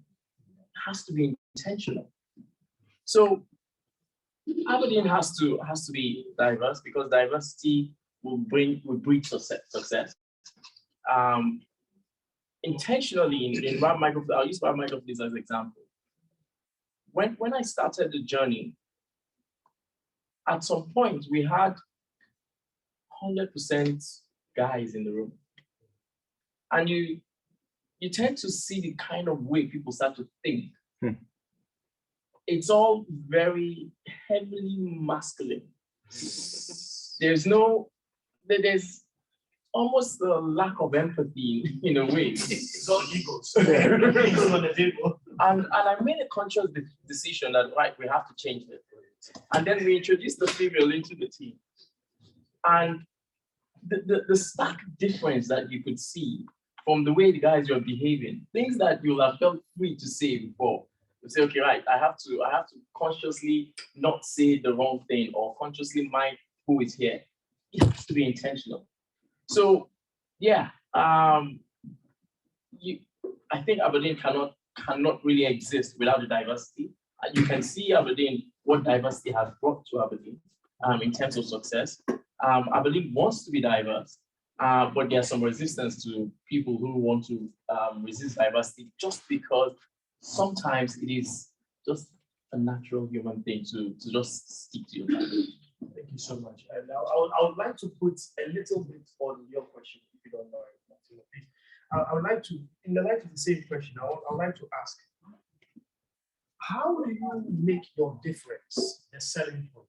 has to be intentional. So Aberdeen has to be diverse because diversity will breed success. Intentionally in Rap Microfluids, I'll use Rap Microfluids as an example. When I started the journey, at some point we had 100% guys in the room. And you tend to see the kind of way people start to think. It's all very heavily masculine. There's almost a lack of empathy in a way. It's all egos. Egos on the table. And I made a conscious decision that, right, we have to change it. And then we introduced the female into the team. And the stark difference that you could see from the way the guys were behaving, things that you'll have felt free to say before. You say, okay, right, I have to consciously not say the wrong thing or consciously mind who is here. It has to be intentional. So yeah, I think Aberdeen cannot really exist without the diversity. You can see Aberdeen, what diversity has brought to Aberdeen in terms of success. Aberdeen wants to be diverse, but there's some resistance to people who want to resist diversity just because sometimes it is just a natural human thing to just stick to your type. Thank you so much. And now I would like to put a little bit on your question, if you don't mind, Martina, please. I would like to, in the light of the same question, I would like to ask, how do you make your difference a selling point?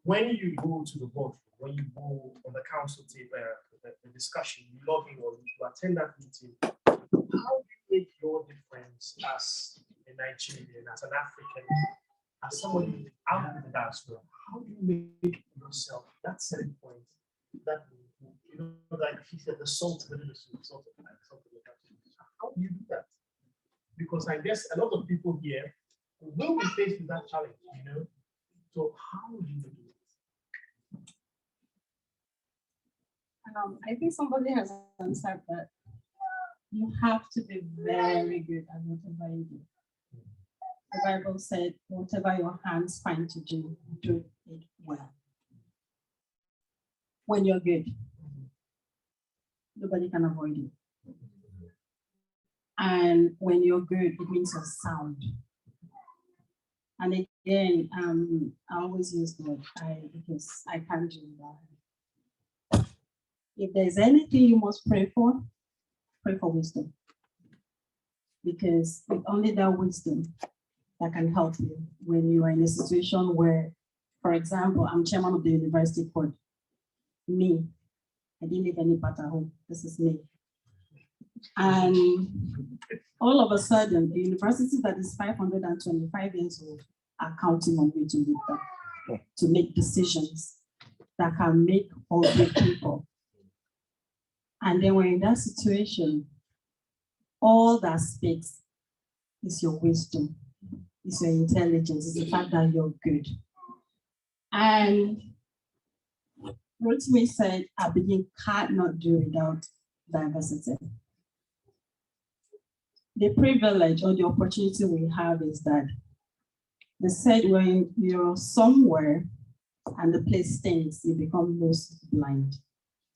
When you go to the boardroom, when you go on the council table, the discussion, you log in or you attend that meeting, how do you make your difference as a Nigerian, as an African, as somebody out in the diaspora? How do you make yourself that selling point? That like he said, the salt within the soup, salt of life, something like that. How do you do that? Because I guess a lot of people here will be faced with that challenge, So how do you do it? I think somebody has answered that. You have to be very good at whatever you do. The Bible said, whatever your hands find to do it well. When you're good, nobody can avoid you. And when you're good, it means you're sound. And again, I always use the word because I can't do that. If there's anything you must pray for wisdom. Because it's only that wisdom that can help you when you are in a situation where, for example, I'm chairman of the university board. Me, I didn't leave any part at home. This is me. And all of a sudden, the university that is 525 years old are counting on me to lead them, to make decisions that can make or break people. And then when in that situation, all that speaks is your wisdom, is your intelligence, is the fact that you're good. And Rotimi said Aberdeen cannot do without diversity. The privilege or the opportunity we have is that they said when you're somewhere and the place stinks, you become nose blind.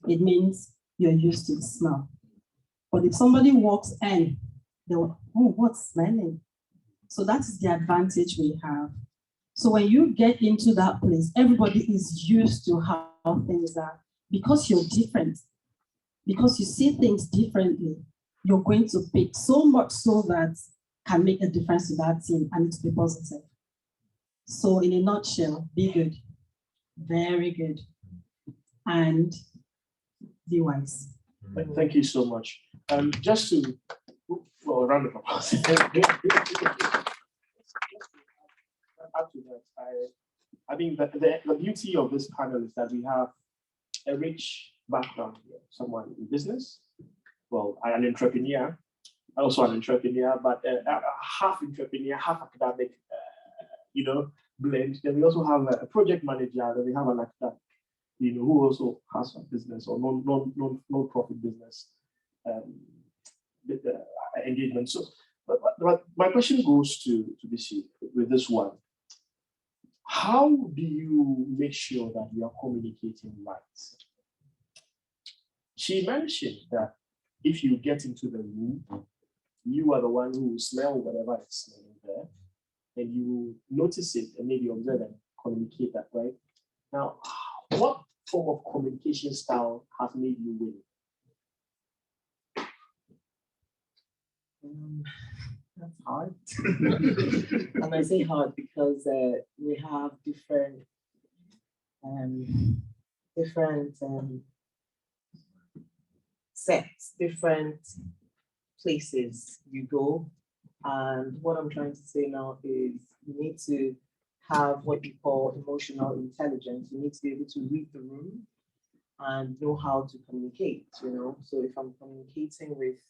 It means you're used to the smell. But if somebody walks in, they'll, oh, what's smelling? So that's the advantage we have. So when you get into that place, everybody is used to how things are. Because you're different, because you see things differently, you're going to pick so much so that can make a difference to that team and to be positive. So in a nutshell, be good, very good, and be wise. Thank you so much. Just to, well, a round of applause. Add to that, I think that the beauty of this panel is that we have a rich background here. Someone in business, well, I'm an entrepreneur, also an entrepreneur, but half entrepreneur, half academic, blend. Then we also have a project manager, then we have an academic, who also has a business or non-profit business engagement. So, but my question goes to BC with this one. How do you make sure that you are communicating right? She mentioned that if you get into the room, you are the one who will smell whatever is smelling there, and you notice it and maybe observe and communicate that, right? Now, what form of communication style has made you win? That's hard. And I say hard because we have different sets, different places you go. And what I'm trying to say now is you need to have what you call emotional intelligence. You need to be able to read the room and know how to communicate, So if I'm communicating with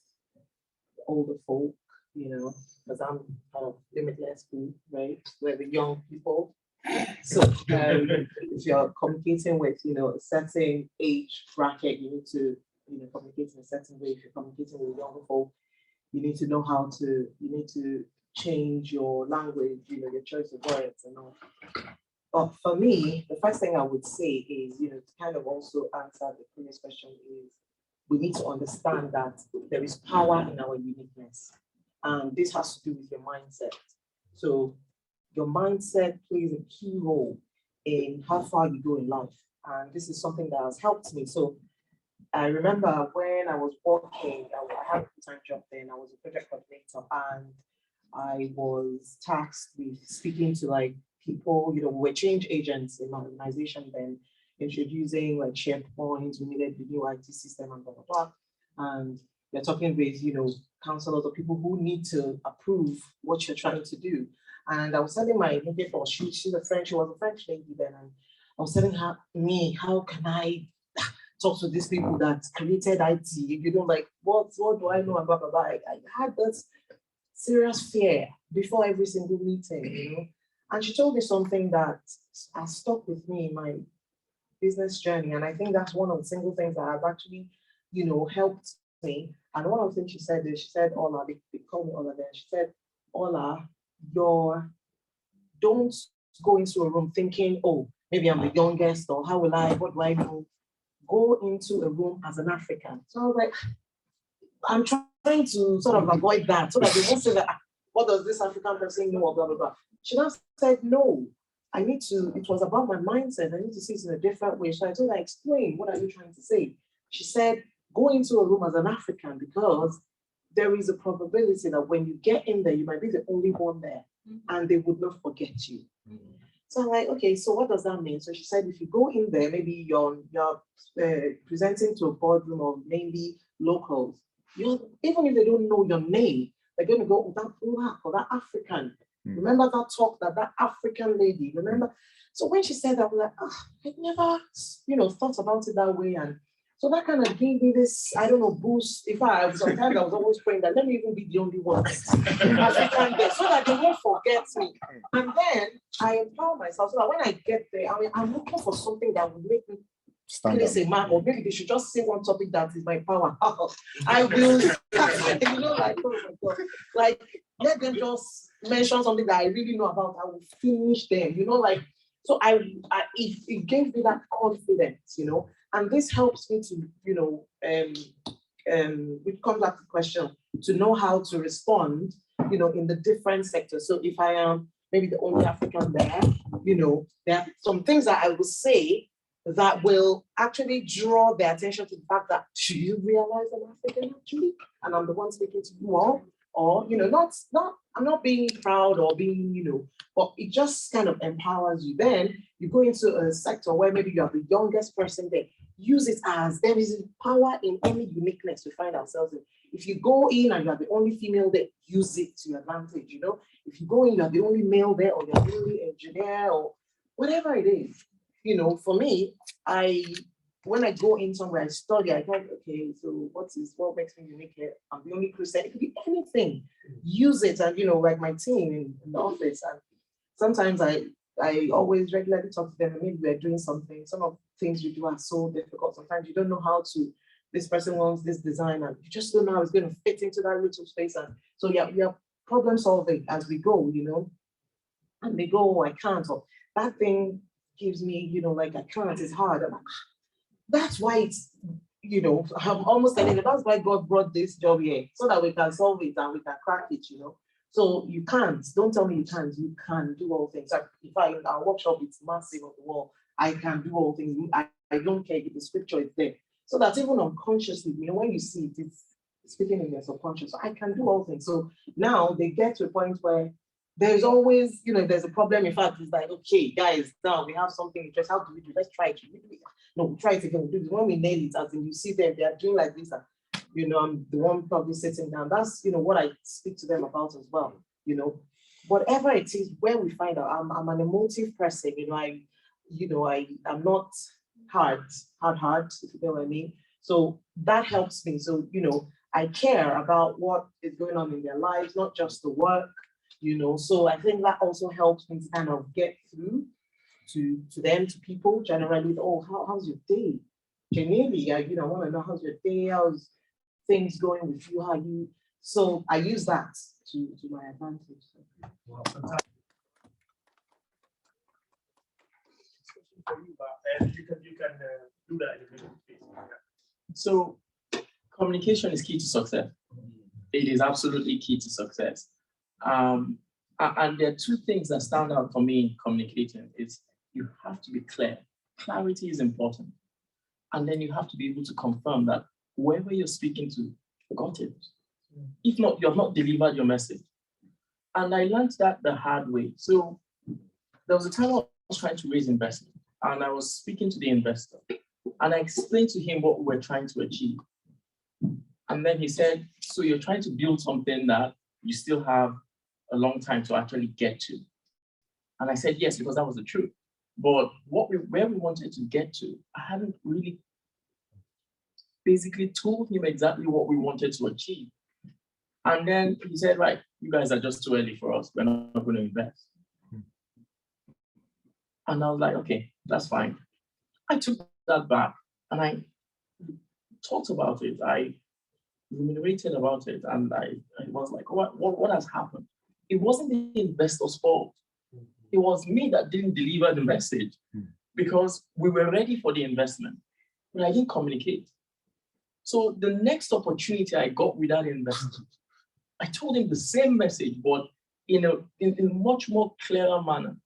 older folk, because I'm kind of limitless group, right? We're the young people. So if you're communicating with, a certain age bracket, you need to, communicate in a certain way. If you're communicating with younger folk, you need to know how to, you need to change your language, your choice of words and all. But for me, the first thing I would say is, to kind of also answer the previous question is, we need to understand that there is power in our uniqueness. And this has to do with your mindset. So your mindset plays a key role in how far you go in life. And this is something that has helped me. So I remember when I was working, I had a full-time job then, I was a project coordinator, and I was tasked with speaking to people, we were change agents in my organization then, introducing SharePoint, we needed the new IT system and blah, blah, blah. And you're talking with, counselors or people who need to approve what you're trying to do. And I was telling my immediate boss, she was a French lady then, and I was telling her, how can I talk to these people that created IT? What do I know about blah, blah, blah. I had this serious fear before every single meeting, And she told me something that has stuck with me in my business journey. And I think that's one of the single things that have actually, helped me. And one of the things she said is, she said, Ola, they call me Ola then. She said, Ola, don't go into a room thinking, oh, maybe I'm the youngest, or what do I know? Go into a room as an African. So I was like, I'm trying to sort of avoid that so that they won't say that, what does this African person know, or blah, blah, blah. She now said, no, it was about my mindset. I need to see it in a different way. So I told her, explain, what are you trying to say? She said, go into a room as an African because there is a probability that when you get in there, you might be the only one there and they would not forget you. So I'm like, okay, so what does that mean? So she said, if you go in there, maybe you're presenting to a boardroom of maybe locals, even if they don't know your name, they're going to go, oh, that black or that African. Remember that talk that African lady, remember? So when she said that, I'm like, I never, thought about it that way. And so that kind of gave me this, boost. Sometimes I was always praying that let me even be the only one African there, so that they won't forget me. And then I empower myself so that when I get there, I'm looking for something that would make me place a mark, or maybe they should just say one topic that is my power. I will, you know, like, oh my God, like, let them just mention something that I really know about. I will finish them, you know, like, so it gave me that confidence, you know, and this helps me to, you know, which comes back to the question, to know how to respond, you know, in the different sectors. So if I am maybe the only African there, you know, there are some things that I will say that will actually draw their attention to the fact that, do you realize I'm African actually? And I'm the one speaking to you all, or, you know, I'm not being proud or being, you know, but it just kind of empowers you. Then you go into a sector where maybe you are the youngest person there. Use it as there is power in any uniqueness we find ourselves in. If you go in and you are the only female there, use it to your advantage, you know. If you go in, you are the only male there, or you're the only engineer, or whatever it is. You know, for me, when I go in somewhere, I study, I go, okay, so what makes me unique here? I'm the only Christian. It could be anything. Use it, and you know, like my team in the office, and sometimes I always regularly talk to them, and maybe we're doing something. Some of the things you do are so difficult. Sometimes you don't know how to, this person wants this design, and you just don't know how it's going to fit into that little space. And so we are problem solving as we go, you know, and they go, oh, I can't, or that thing gives me, you know, like I can't, it's hard. I'm like, that's why it's, you know, I'm almost telling you, that's why God brought this job here, so that we can solve it and we can crack it, you know. So you can't, don't tell me you can't, you can do all things. Like if in our workshop, it's massive on the wall, I can do all things. I don't care if the scripture is there. So that even unconsciously, you know, when you see it, it's speaking in your subconscious. So I can do all things. So now they get to a point where there's always, you know, if there's a problem, in fact, it's like, okay, guys, now we have something, just how do we do? Let's try it. No, we'll try it again. We'll do this. When we nail it, as in you see them, they are doing like this, and, you know, I'm the one probably sitting down. That's, you know, what I speak to them about as well. You know, whatever it is, where we find out, I'm an emotive person, you know, I'm not hard, if you know what I mean. So that helps me. So, you know, I care about what is going on in their lives, not just the work, you know. So I think that also helps me to kind of get through to them, to people generally. Oh, how's your day? Genuinely, you know, I want to know how's your day, how's things going with you, how you. So I use that to my advantage. Well, fantastic. You can do that in a minute, please. So communication is key to success. It is absolutely key to success. And there are two things that stand out for me in communicating. Is you have to be clear. Clarity is important. And then you have to be able to confirm that whoever you're speaking to got it. If not, you have not delivered your message. And I learned that the hard way. So there was a time I was trying to raise investment, and I was speaking to the investor, and I explained to him what we were trying to achieve. And then he said, so you're trying to build something that you still have a long time to actually get to. And I said, yes, because that was the truth. But where we wanted to get to, I hadn't really basically told him exactly what we wanted to achieve. And then he said, right, you guys are just too early for us. We're not going to invest. And I was like, okay, that's fine. I took that back and I talked about it. I ruminated about it. And I was like, what has happened? It wasn't the investor's fault. It was me that didn't deliver the message because we were ready for the investment, but I didn't communicate. So the next opportunity I got with that investor, I told him the same message, but in a much more clearer manner,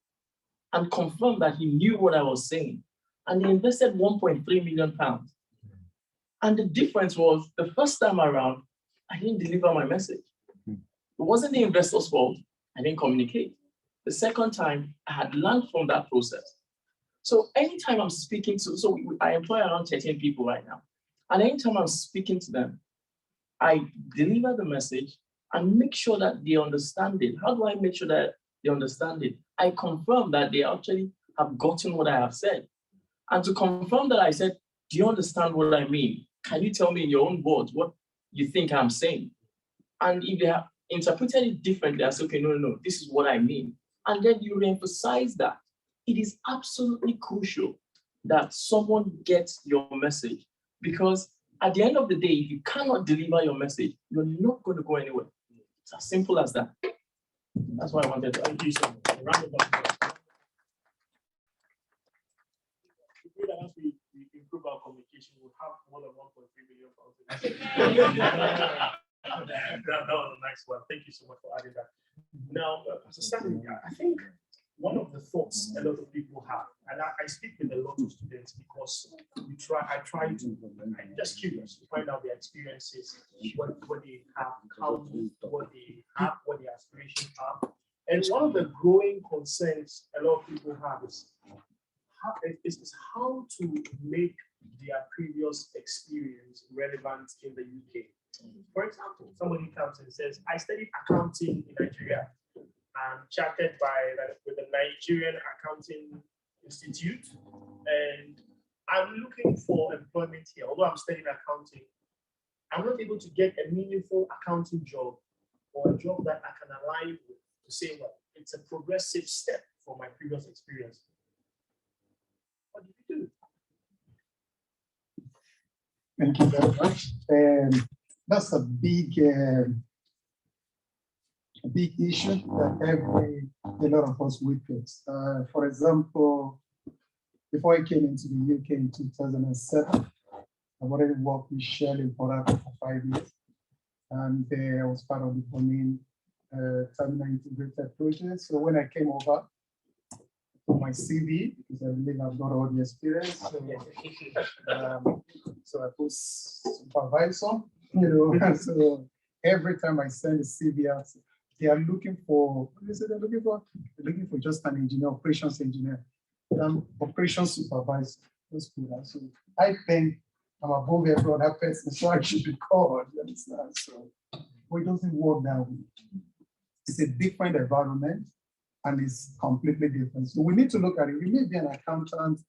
and confirmed that he knew what I was saying. And he invested 1.3 million pounds. And the difference was the first time around, I didn't deliver my message. It wasn't the investor's fault. I didn't communicate. The second time, I had learned from that process. So anytime I'm speaking to, I employ around 13 people right now. And anytime I'm speaking to them, I deliver the message and make sure that they understand it. How do I make sure that they understand it? I confirm that they actually have gotten what I have said. And to confirm that I said, do you understand what I mean? Can you tell me in your own words what you think I'm saying? And if they have interpreted it differently, I say, okay, no, this is what I mean. And then you reemphasize that. It is absolutely crucial that someone gets your message. Because at the end of the day, if you cannot deliver your message, you're not going to go anywhere. It's as simple as that. That's why I wanted to thank you so much. A round of applause. We pray that as we improve our communication, we'll have more than 1.3 million followers. That was a nice one. Thank you so much for adding that. Now, Pastor Stanley, I think one of the thoughts a lot of people have, and I speak with a lot of students because I'm just curious to find out their experiences, what they have, what they have, what their aspirations are. And one of the growing concerns a lot of people have is how to make their previous experience relevant in the UK. For example, somebody comes and says, I studied accounting in Nigeria. I'm chartered with the Nigerian Accounting Institute, and I'm looking for employment here. Although I'm studying accounting, I'm not able to get a meaningful accounting job or a job that I can align with to say, well, it's a progressive step from my previous experience. What do you do? Thank you very much. That's a big issue that a lot of us will face. For example, before I came into the UK in 2007, I've already worked with Shell in Port Harcourt for 5 years, and I was part of the Bonin Terminal Integrated Project. So when I came over, for my CV, because I believe I've got all the experience, so I put supervisor, so every time I send a CV out, they are looking for, what is it they're looking for? They're looking for just an engineer, operations engineer. Operations supervisor. So I think I'm above every other person, so I should be called. You understand? So it doesn't work that way. It's a different environment and it's completely different. So we need to look at it. You may be an accountant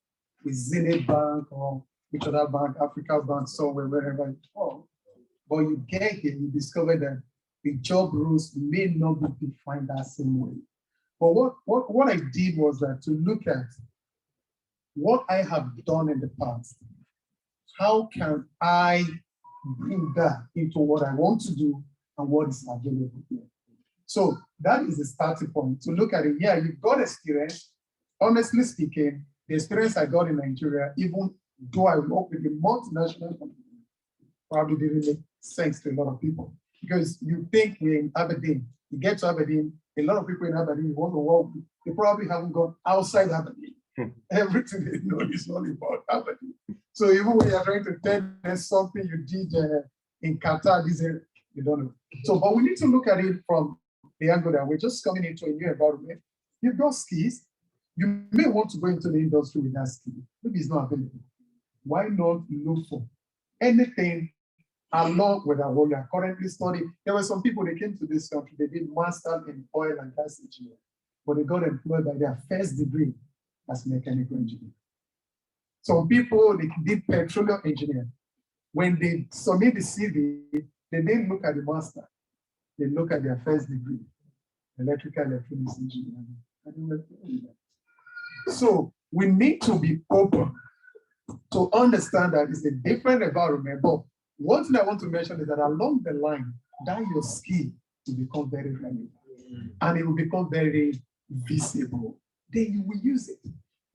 with Zenith Bank or which other bank, Africa Bank, somewhere, wherever you go. But you get here, you discover that the job roles may not be defined that same way. But what I did was that to look at what I have done in the past. How can I bring that into what I want to do and what is available here? So that is the starting point to look at it. Yeah, you've got experience. Honestly speaking, the experience I got in Nigeria, even though I work with a multinational company, probably didn't make sense to a lot of people. Because you think we're in Aberdeen, you get to Aberdeen, a lot of people in Aberdeen you want to work with, they probably haven't gone outside Aberdeen. Everything they know is only about Aberdeen. So even when you're trying to tell them something you did in Qatar, you don't know. So, but we need to look at it from the angle that we're just coming into a new environment. You've got skills. You may want to go into the industry with that skill. Maybe it's not available. Why not look for anything along with what you are currently studying? There were some people, they came to this country, they did master in oil and gas engineering, but they got employed by their first degree as mechanical engineer. Some people, they did petroleum engineering. When they submit the CV, they didn't look at the master. They look at their first degree, electrical electronics engineering. So we need to be open to understand that it's a different environment. But one thing I want to mention is that along the line, that your skill will become very relevant and it will become very visible. Then you will use it.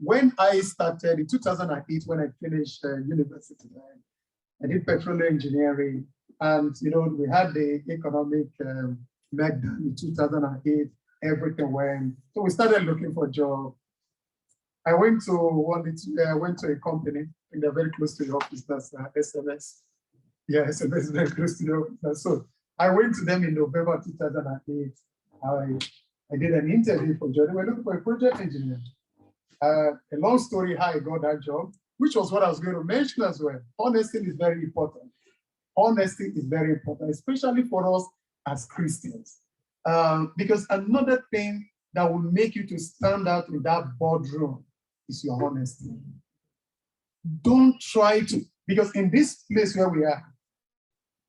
When I started in 2008, when I finished university, I did petroleum engineering, and we had the economic meltdown in 2008. Everything went, so we started looking for a job. I went to a company, and they're very close to the office. That's SMS. Yeah, SMS is very close to the office. So I went to them in November 2008. I did an interview for job. They were looking for a project engineer. A long story how I got that job, which was what I was going to mention as well. Honesty is very important. Honesty is very important, especially for us as Christians. Because another thing that will make you to stand out in that boardroom is your honesty. Don't try to, because in this place where we are,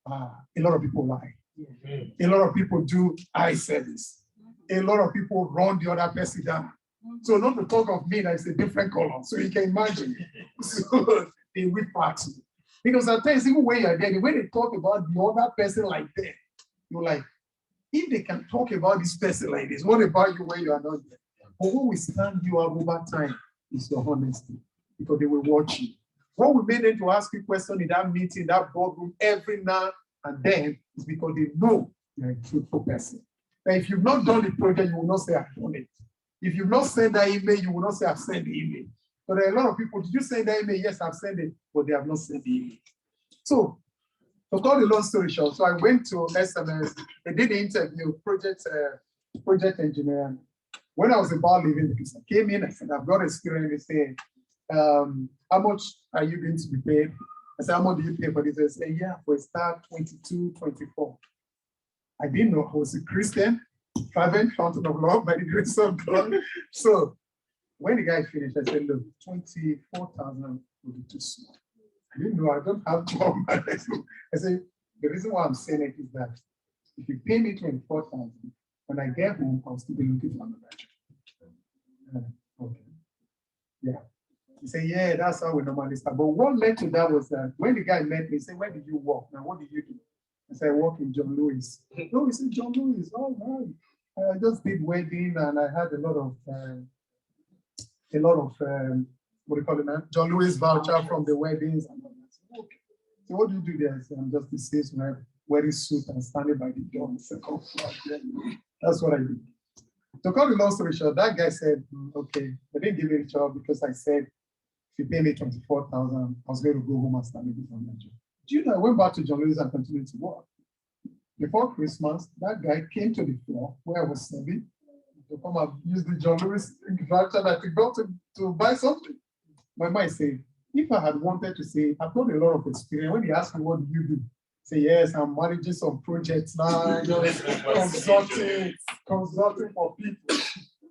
a lot of people lie. A lot of people do eye service. A lot of people run the other person down. So not to talk of me, that's a different color. So you can imagine. So they whip past you. Because at times, even when you're there, the way they talk about the other person like that, you're like, if they can talk about this person like this, what about you when you are not there? But what will stand you up over time is your honesty, because they will watch you. What we made them to ask you questions in that meeting, that boardroom, every now and then, is because they know you're a truthful person. Now, if you've not done the project, you will not say I've done it. If you've not sent that email, you will not say I've sent the email. But there are a lot of people, did you send that email? Yes, I've sent it, but they have not sent the email. So, to cut the long story short, so I went to SMS, they did the interview, project engineer. When I was about leaving, I came in, I said, I've got experience. They say, how much are you going to be paid? I said, how much do you pay for this? They said, yeah, for a start, 22, 24. I didn't know I was a Christian, fervent fountain of love by the grace of God. So when the guy finished, I said, look, 24,000 would be too small. I didn't know, I don't have job. I said, the reason why I'm saying it is that if you pay me 24,000, when I get home, I'll still be looking for another job. Okay. Yeah. He said, yeah, that's how we normally start. But what led to that was that when the guy met me, he said, where did you work? Now, what did you do? I said, I work in John Lewis. No, he said, John Lewis, all right. I just did wedding and I had a lot of what do you call it, man? John Lewis voucher from the weddings. And all that. Okay. So what do you do there? I said, I'm just the salesman, wearing suit and standing by the door on the second floor. That's what I did. To cut the long story short, that guy said, okay, they didn't give me a job because I said, if you pay me 24,000, I was going to go home and start looking for a job. Do you know, I went back to John Lewis and continued to work. Before Christmas, that guy came to the floor where I was serving to come and use the John Lewis voucher that I got to buy something. My mind said, if I had wanted to say, I've got a lot of experience, when he asked me, what do you do? Say, yes, I'm managing some projects now, consulting for people.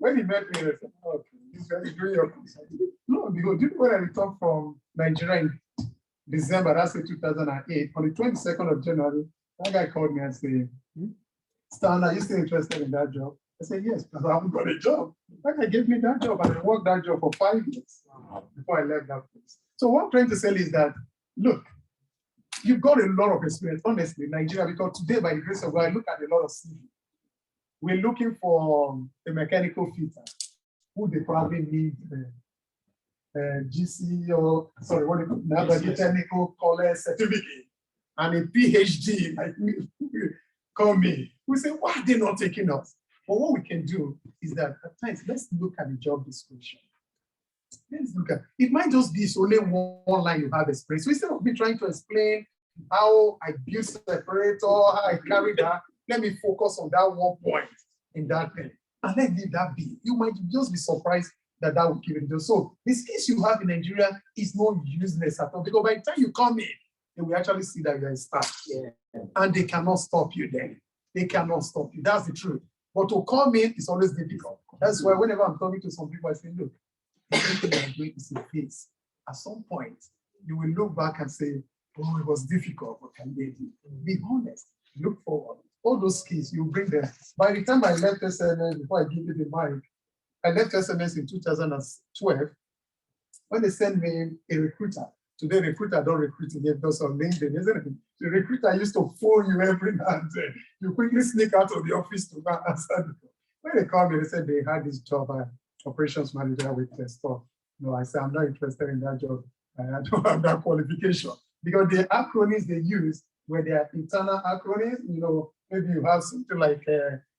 When he met me, I said, okay, this guy is doing your consulting. No, because do you know when I returned from Nigeria in December, that's in 2008, on the 22nd of January, that guy called me and said, Stan, are you still interested in that job? I said, yes, because I haven't got a job. That guy gave me that job and I worked that job for 5 years before I left that place. So what I'm trying to say is that, look, you've got a lot of experience, honestly, in Nigeria, because today, by the grace of God, I look at a lot of CV. We're looking for a mechanical fitter who they probably need GC or, sorry, what do you call it? Now, the technical college certificate and a PhD, like me, call me. We say, why are they not taking us? But what we can do is that at times, let's look at the job description. Let's look at, it might just be only one line you have experience. So instead of me trying to explain how I built separator, how I carry that, let me focus on that one point in that thing. And let leave that be. You might just be surprised that will give it. So the skills you have in Nigeria is not useless at all, because by the time you come in, they will actually see that you're a star. Yeah. And they cannot stop you then. They cannot stop you. That's the truth. But to come in is always difficult. That's why whenever I'm talking to some people, I say, look, everything you're doing is a phase. At some point, you will look back and say, oh, it was difficult, but I made it. Be honest. Look forward. All those skills, you bring them. By the time I left SMS, before I give you the mic, I left SMS in 2012. When they sent me a recruiter, today recruiter don't recruit again because on LinkedIn, isn't it? The recruiter used to phone you every now and then. You quickly sneak out of the office to go answer. When they called me, they said they had this job, operations manager with stuff. No, I said, I'm not interested in that job. I don't have that qualification. Because the acronyms they use, where they are internal acronyms, you know, maybe you have something like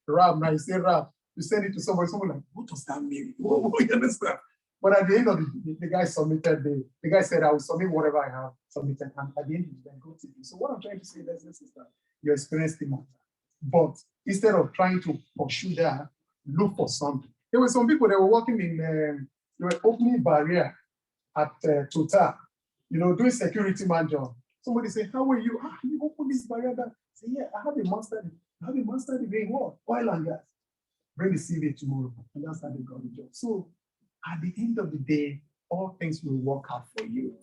RAB, now you say RAB, you send it to somebody, someone like, what does that mean? You understand? But at the end of the guy submitted, the guy said, I will submit whatever I have submitted. And at the end, you then go to you. So what I'm trying to say is that your experience still matters. But instead of trying to pursue that, look for something. There were some people that were working in, they were opening barrier at Total, you know, doing security man job. Somebody say, how are you? You open this barrier down. Say, yeah, I have a master degree in what? Oil and gas. Bring the CV tomorrow. And that's how they got the job. So at the end of the day, all things will work out for you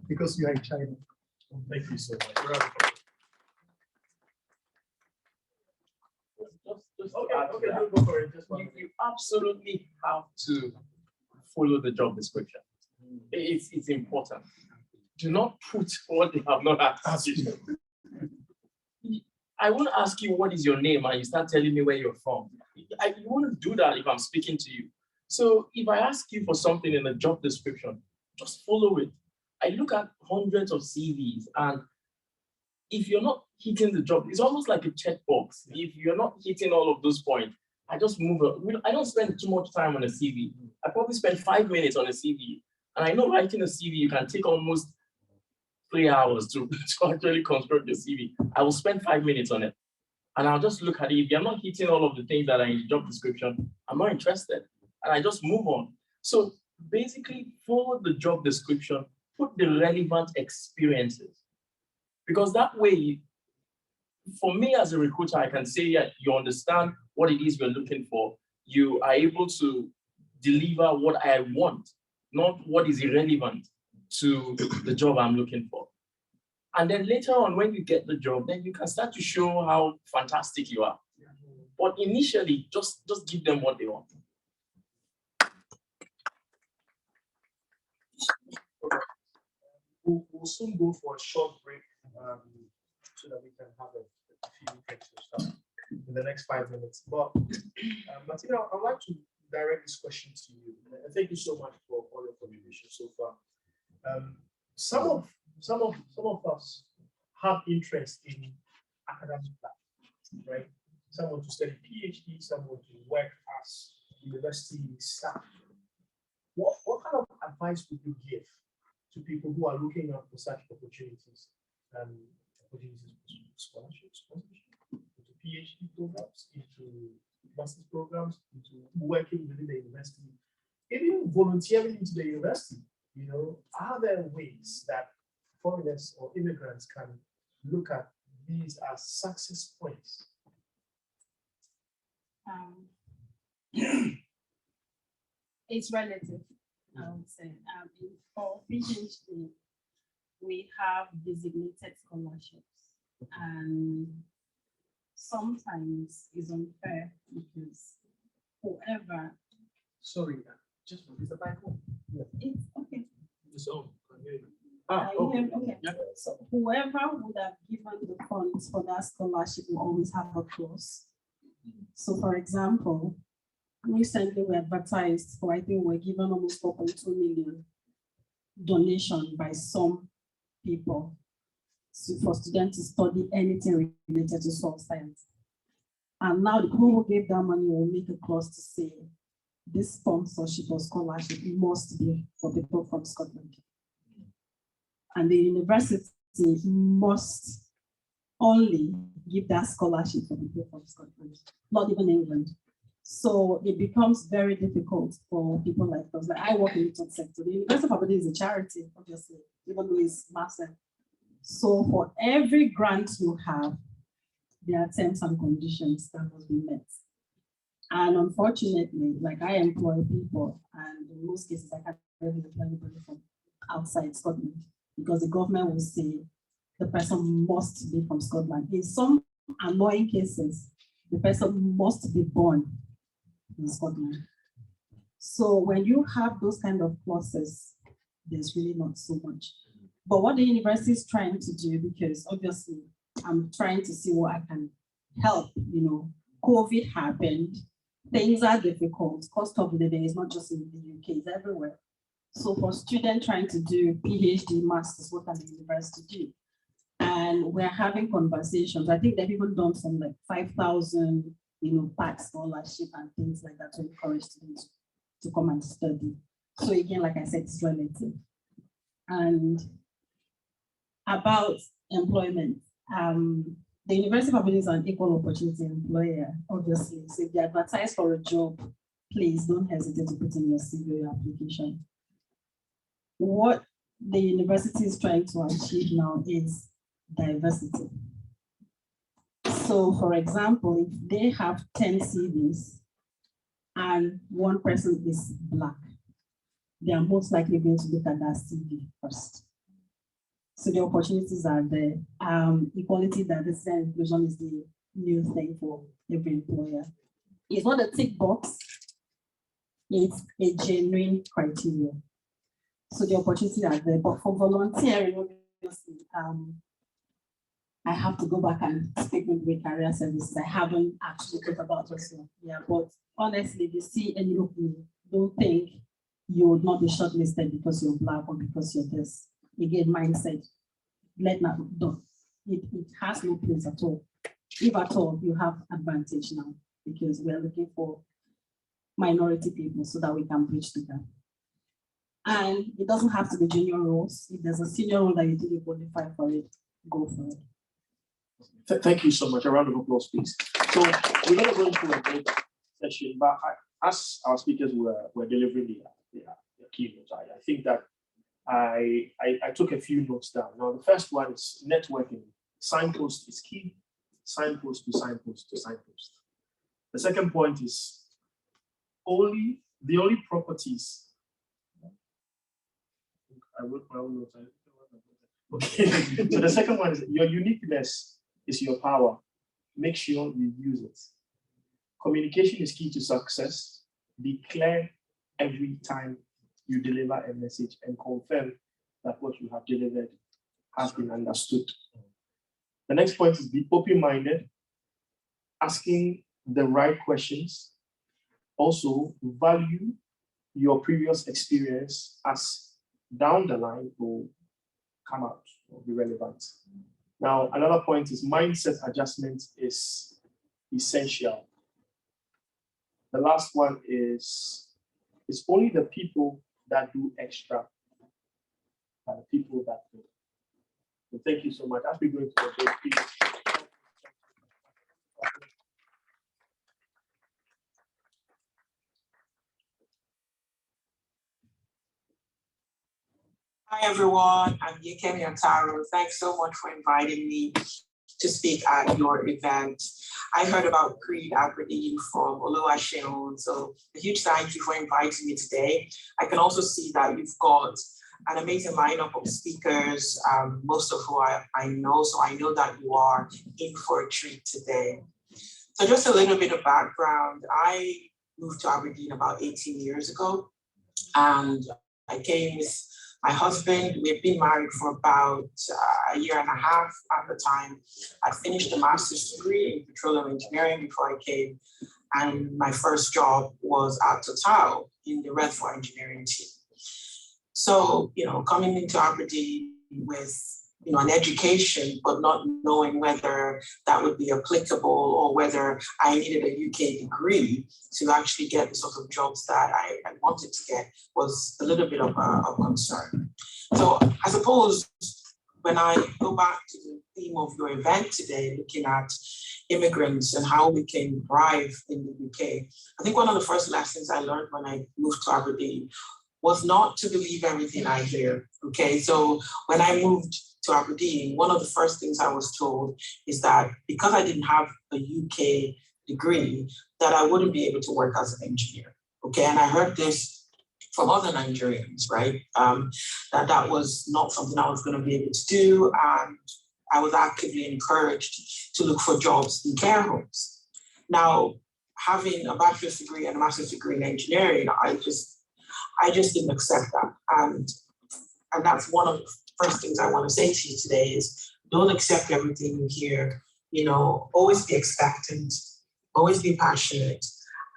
because you are a child of God. Thank you so much. Just add to that. go for it. Just one You, minute. you absolutely have to follow the job description. It's important. Do not put what they have not asked you. I won't ask you what is your name and you start telling me where you're from. You won't do that if I'm speaking to you. So if I ask you for something in the job description, just follow it. I look at hundreds of CVs, and if you're not hitting the job, it's almost like a checkbox. If you're not hitting all of those points, I just move on. I don't spend too much time on a CV. I probably spend 5 minutes on a CV. And I know writing a CV, you can take almost 3 hours to actually construct your CV. I will spend 5 minutes on it. And I'll just look at it. If you're not hitting all of the things that are in the job description, I'm not interested. And I just move on. So basically, follow the job description, put the relevant experiences. Because that way, for me as a recruiter, I can say that you understand what it is we're looking for. You are able to deliver what I want, not what is irrelevant to the job I'm looking for. And then later on, when you get the job, then you can start to show how fantastic you are. But initially, just give them what they want. We'll soon go for a short break so that we can have a few things to start in the next 5 minutes. But Martina, I'd like to direct this question to you. And thank you so much for all your contributions so far. Some of us have interest in academic life, right? Some want to study PhD, some want to work as university staff. What kind of advice would you give to people who are looking out for such opportunities? Opportunities for scholarships, into PhD programs, into master's programs, into working within the university, even volunteering into the university. You know, are there ways that foreigners or immigrants can look at these as success points? It's relative, I would say. For PhD, we have designated scholarships, and sometimes it's unfair because whoever. Sorry, just is the back one? It's okay. So, Okay. So whoever would have given the funds for that scholarship will always have a clause. So for example, recently we advertised for, I think we're given almost 4.2 million donation by some people for students to study anything related to soil science. And now the people who gave that money will make a clause to say this sponsorship or scholarship must be for people from Scotland. And the university must only give that scholarship for people from Scotland, not even England. So it becomes very difficult for people like us. Like I work in the tech sector. The University of Aberdeen is a charity, obviously, even though it's massive. So for every grant you have, there are terms and conditions that must be met. And unfortunately, like I employ people, and in most cases, I can't really employ anybody from outside Scotland because the government will say the person must be from Scotland. In some annoying cases, the person must be born in Scotland. So when you have those kind of clauses, there's really not so much. But what the university is trying to do, because obviously I'm trying to see what I can help, you know, COVID happened, things are difficult, cost of living is not just in the UK, it's everywhere. So for students trying to do PhD, masters, what can the university do? And we're having conversations. I think they've even done some like 5,000, you know, pack scholarship and things like that to encourage students to come and study. So again, like I said, it's relative. And about employment, the University of Aberdeen is an equal opportunity employer, obviously. So if you advertise for a job, please don't hesitate to put in your CV or your application. What the university is trying to achieve now is diversity. So for example, if they have 10 CVs and one person is Black, they are most likely going to look at that CV first. So the opportunities are there. Equality, diversity, and inclusion is the new thing for every employer. It's not a tick box, it's a genuine criteria. So the opportunities are there, but for volunteering, obviously, I have to go back and speak with career services. I haven't actually thought about it. So, yeah, but honestly, if you see any opening, don't think you would not be shortlisted because you're Black or because you're this. Again, mindset. Let that done. It has no place at all. If at all, you have advantage now because we're looking for minority people so that we can bridge the gap. And it doesn't have to be junior roles. If there's a senior role that you think you qualify for it, go for it. Thank you so much. A round of applause, please. So we're going to go into a break session, but as our speakers were delivering the keynotes, I think that I took a few notes down. Now, the first one is networking. Signpost is key. Signpost to signpost to signpost. The second point is the only properties. I wrote my own notes. Okay. So the second one is your uniqueness is your power. Make sure you use it. Communication is key to success. Be clear every time you deliver a message and confirm that what you have delivered has been understood. The next point is be open-minded, asking the right questions. Also, value your previous experience as down the line will come out or be relevant. Now, another point is mindset adjustment is essential. The last one is it's only the people that do extra are the people that do. So thank you so much. As we go into the break, please. Hi everyone, I'm Yekemi Otaro. Thanks so much for inviting me to speak at your event. I heard about Creed Aberdeen from Oluwaseun, so a huge thank you for inviting me today. I can also see that you've got an amazing lineup of speakers, most of who I know, so I know that you are in for a treat today. So just a little bit of background. I moved to Aberdeen about 18 years ago, and I came with my husband. We've been married for about a year and a half at the time. I finished a master's degree in petroleum engineering before I came, and my first job was at Total in the reservoir engineering team. So, coming into Aberdeen with, an education, but not knowing whether that would be applicable or whether I needed a UK degree to actually get the sort of jobs that I wanted to get was a little bit of a concern. So I suppose when I go back to the theme of your event today, looking at immigrants and how we can thrive in the UK, I think one of the first lessons I learned when I moved to Aberdeen was not to believe everything I hear, okay? So when I moved to Aberdeen, one of the first things I was told is that because I didn't have a UK degree, that I wouldn't be able to work as an engineer, okay? And I heard this from other Nigerians, right? That was not something I was gonna be able to do, and I was actively encouraged to look for jobs in care homes. Now, having a bachelor's degree and a master's degree in engineering, I just didn't accept that. And that's one of the first things I want to say to you today is don't accept everything you hear. Always be expectant, always be passionate,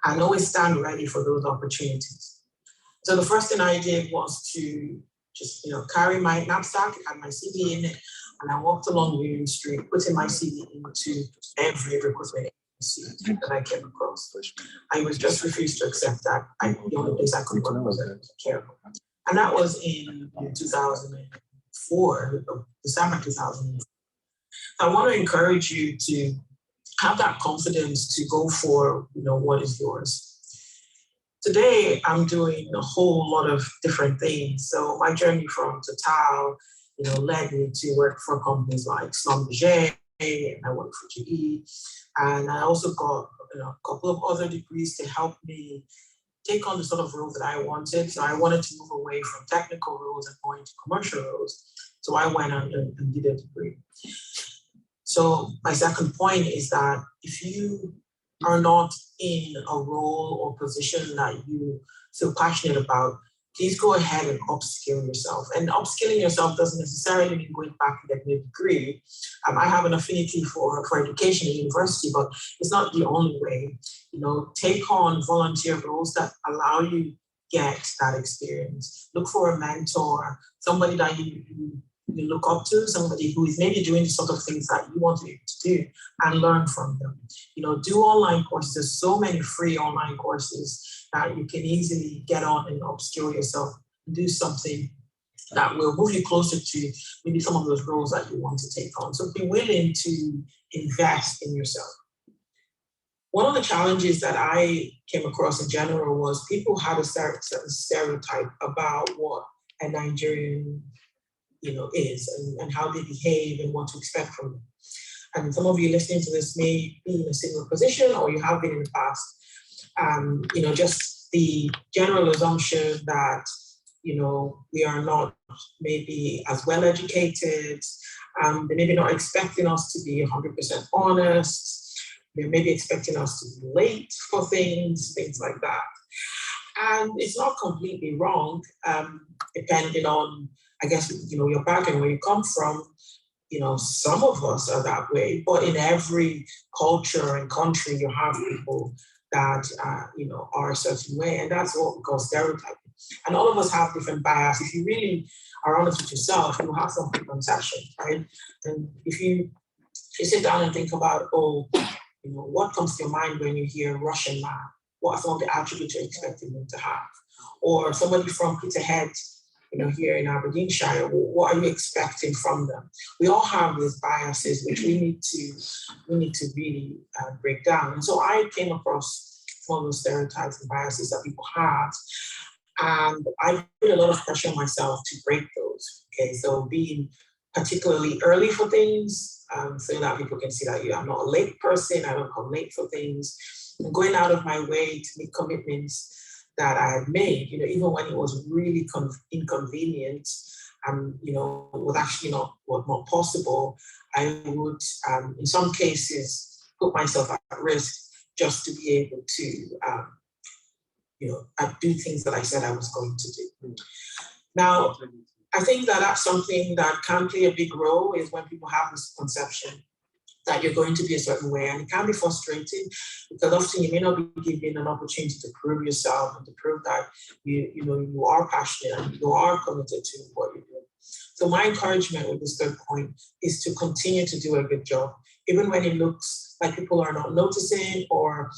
and always stand ready for those opportunities. So the first thing I did was to just, carry my knapsack, had my CV in it, and I walked along Union Street, putting my CV into every recruitment that I came across. I was just refused to accept that. The only place I could work was at care home. And that was in 2004, December 2004. I want to encourage you to have that confidence to go for what is yours. Today, I'm doing a whole lot of different things. So my journey from Total, led me to work for companies like Schlumberger, and I worked for GE. And I also got a couple of other degrees to help me take on the sort of role that I wanted. So I wanted to move away from technical roles and go into commercial roles. So I went out and did a degree. So my second point is that if you are not in a role or position that you feel passionate about, please go ahead and upskill yourself. And upskilling yourself doesn't necessarily mean going back and getting a degree. I have an affinity for education at university, but it's not the only way. You know, take on volunteer roles that allow you get that experience. Look for a mentor, somebody that you look up to, somebody who is maybe doing the sort of things that you want to be able to do, and learn from them. You know, do online courses. There's so many free online courses that you can easily get on and upskill yourself and do something that will move you closer to maybe some of those roles that you want to take on. So be willing to invest in yourself. One of the challenges that I came across in general was people had a certain stereotype about what a Nigerian, you know, is and how they behave and what to expect from them. And some of you listening to this may be in a similar position, or you have been in the past. You know, just the general assumption that, you know, we are not maybe as well educated. They maybe not expecting us to be 100% honest. They're maybe expecting us to be late for things like that. And it's not completely wrong, depending on, I guess, you know, your background, where you come from. You know, some of us are that way, but in every culture and country, you have people that, you know, are a certain way, and that's what we call stereotyping. And all of us have different bias. If you really are honest with yourself, you have some preconception, right? And if you sit down and think about, oh, you know, what comes to your mind when you hear Russian man? What are some of the attributes you're expecting them to have? Or somebody from Peterhead, you know, here in Aberdeenshire, what are you expecting from them? We all have these biases which we need to really break down. And so I came across some of those stereotypes and biases that people have, and I put a lot of pressure on myself to break those. Okay, so being particularly early for things, so that people can see that I'm not a late person, I don't come late for things, and going out of my way to make commitments that I had made, you know, even when it was really inconvenient, you know, was actually not possible. I would, in some cases, put myself at risk just to be able to, you know, do things that I said I was going to do. Now, I think that that's something that can play a big role, is when people have this conception that you're going to be a certain way, and it can be frustrating because often you may not be given an opportunity to prove yourself and to prove that you are passionate and you are committed to what you're doing. So my encouragement with this third point is to continue to do a good job, even when it looks like people are not noticing, or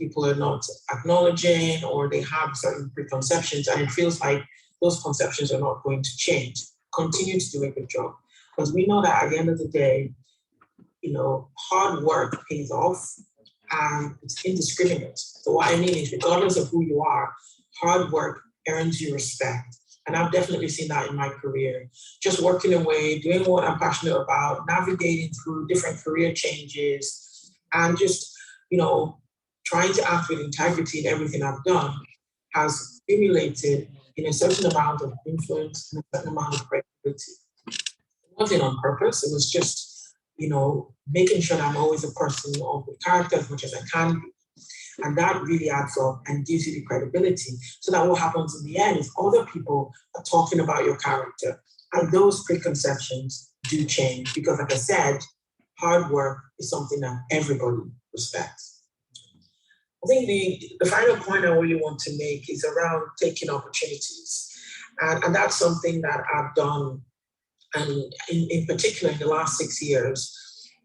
people are not acknowledging, or they have certain preconceptions and it feels like those conceptions are not going to change. Continue to do a good job, because we know that at the end of the day, you know, hard work pays off and it's indiscriminate. So what I mean is, regardless of who you are, hard work earns you respect. And I've definitely seen that in my career. Just working away, doing what I'm passionate about, navigating through different career changes, and just, you know, trying to act with integrity in everything I've done has accumulated in a certain amount of influence and a certain amount of credibility. It wasn't on purpose, it was just, you know, making sure that I'm always a person of the character as much as I can be. And that really adds up and gives you the credibility. So that what happens in the end is other people are talking about your character. And those preconceptions do change, because like I said, hard work is something that everybody respects. I think the final point I really want to make is around taking opportunities. And that's something that I've done, and in particular in the last 6 years,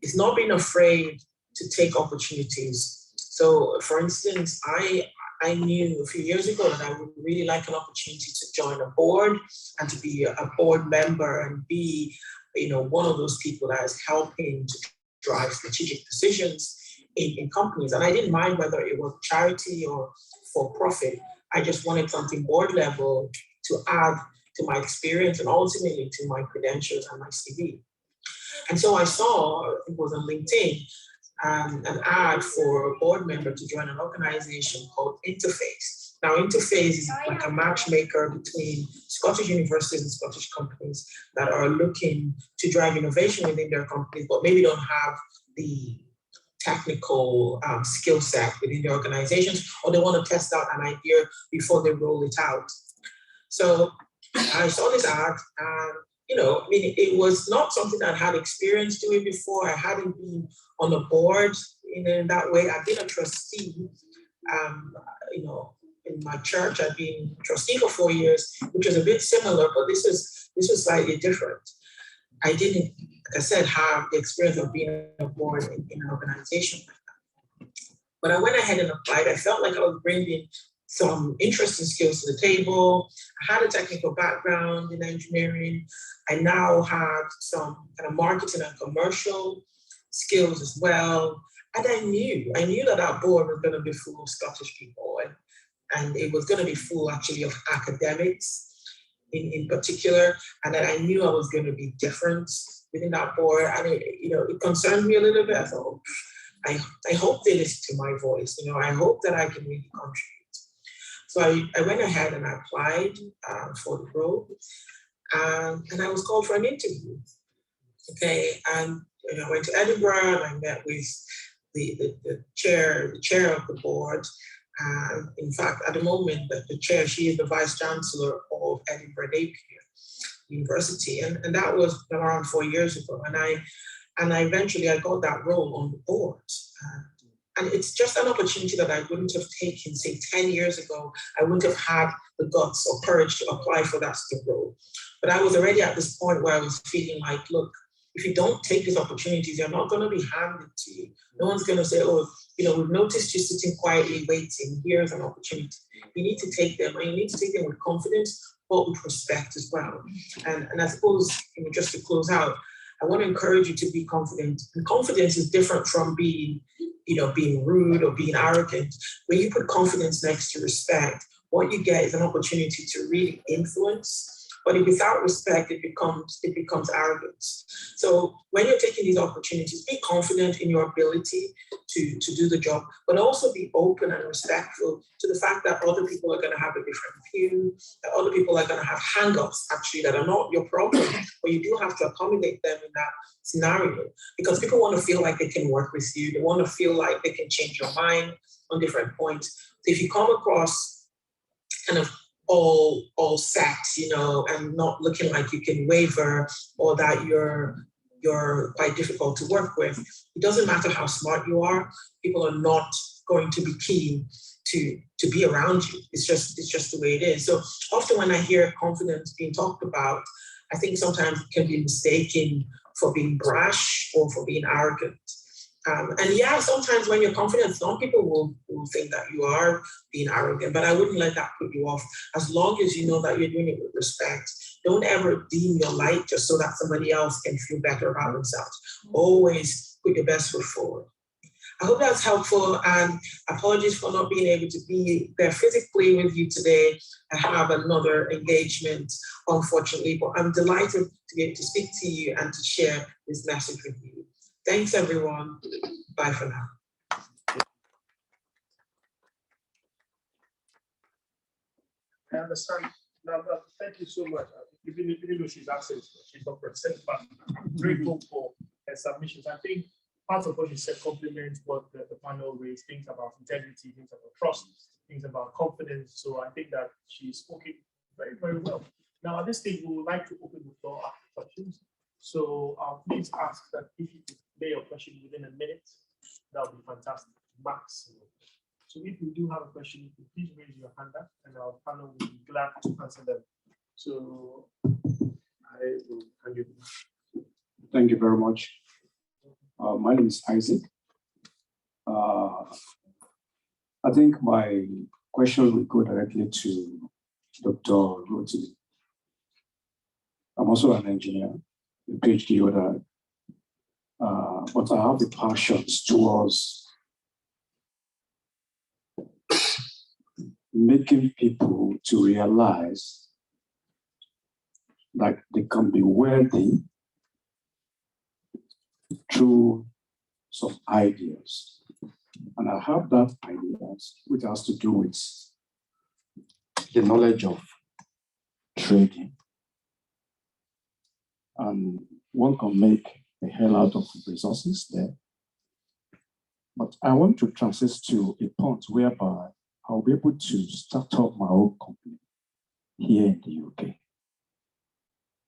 is not being afraid to take opportunities. So for instance, I knew a few years ago that I would really like an opportunity to join a board and to be a board member and be, you know, one of those people that is helping to drive strategic decisions in companies. And I didn't mind whether it was charity or for profit. I just wanted something board level to add to my experience and ultimately to my credentials and my CV. And so I saw, it was on LinkedIn, an ad for a board member to join an organization called Interface. Now, Interface is like a matchmaker between Scottish universities and Scottish companies that are looking to drive innovation within their companies, but maybe don't have the technical skill set within the organizations, or they want to test out an idea before they roll it out. So I saw this ad, and I mean, it was not something I had experience doing before. I hadn't been on a board in that way. I've been a trustee, in my church. I've been trustee for 4 years, which is a bit similar, but this was slightly different. I didn't, like I said, have the experience of being on a board in an organization like that. But I went ahead and applied. I felt like I was bringing some interesting skills to the table. I had a technical background in engineering. I now had some kind of marketing and commercial skills as well. And I knew that our board was going to be full of Scottish people, and it was going to be full actually of academics in particular, and that I knew I was going to be different within that board. And it concerned me a little bit. I thought, I hope they listen to my voice. I hope that I can really contribute. So I went ahead and I applied for the role, and I was called for an interview. Okay, and I went to Edinburgh and I met with the chair of the board. In fact, at the moment, the chair, she is the vice chancellor of Edinburgh Napier University, and that was around 4 years ago. And I eventually got that role on the board. And it's just an opportunity that I wouldn't have taken, say, 10 years ago. I wouldn't have had the guts or courage to apply for that role. But I was already at this point where I was feeling like, look, if you don't take these opportunities, they're not going to be handed to you. No one's going to say, oh, we've noticed you sitting quietly waiting. Here's an opportunity. You need to take them, and you need to take them with confidence, but with respect as well. And I suppose, just to close out, I want to encourage you to be confident. And confidence is different from being rude or being arrogant. When you put confidence next to respect, what you get is an opportunity to really influence. But without respect, it becomes arrogance. So when you're taking these opportunities, be confident in your ability to do the job, but also be open and respectful to the fact that other people are going to have a different view, that other people are going to have hang-ups actually that are not your problem, but you do have to accommodate them in that scenario, because people want to feel like they can work with you. They want to feel like they can change your mind on different points. So if you come across kind of all set, and not looking like you can waver, or that you're quite difficult to work with, it doesn't matter how smart you are. People are not going to be keen to be around you. It's just the way it is. So often when I hear confidence being talked about, I think sometimes it can be mistaken for being brash or for being arrogant. And yeah, sometimes when you're confident, some people will think that you are being arrogant, but I wouldn't let that put you off. As long as you know that you're doing it with respect, don't ever dim your light just so that somebody else can feel better about themselves. Always put your best foot forward. I hope that's helpful, and apologies for not being able to be there physically with you today. I have another engagement, unfortunately, but I'm delighted to be able to speak to you and to share this message with you. Thanks, everyone. Bye for now. I understand. Now, thank you so much. Even though she's absent, she's not present, but I'm grateful for her submissions. I think part of what she said complements what the panel raised, things about integrity, things about trust, things about confidence. So I think that she's spoken very, very well. Now, at this stage, we would like to open the floor up for questions. So please ask that if you could lay your question within a minute, that would be fantastic, maximum. So if you do have a question, you could please raise your hand up and our panel will be glad to answer them. So I will hand you. Thank you very much. My name is Isaac. I think my question will go directly to Dr. Roti. I'm also an engineer, a PhD holder, but I have the passions towards making people to realize that they can be wealthy through some ideas. And I have that ideas, which has to do with the knowledge of trading. And one can make a hell out of resources there. But I want to transit to a point whereby I'll be able to start up my own company here in the UK,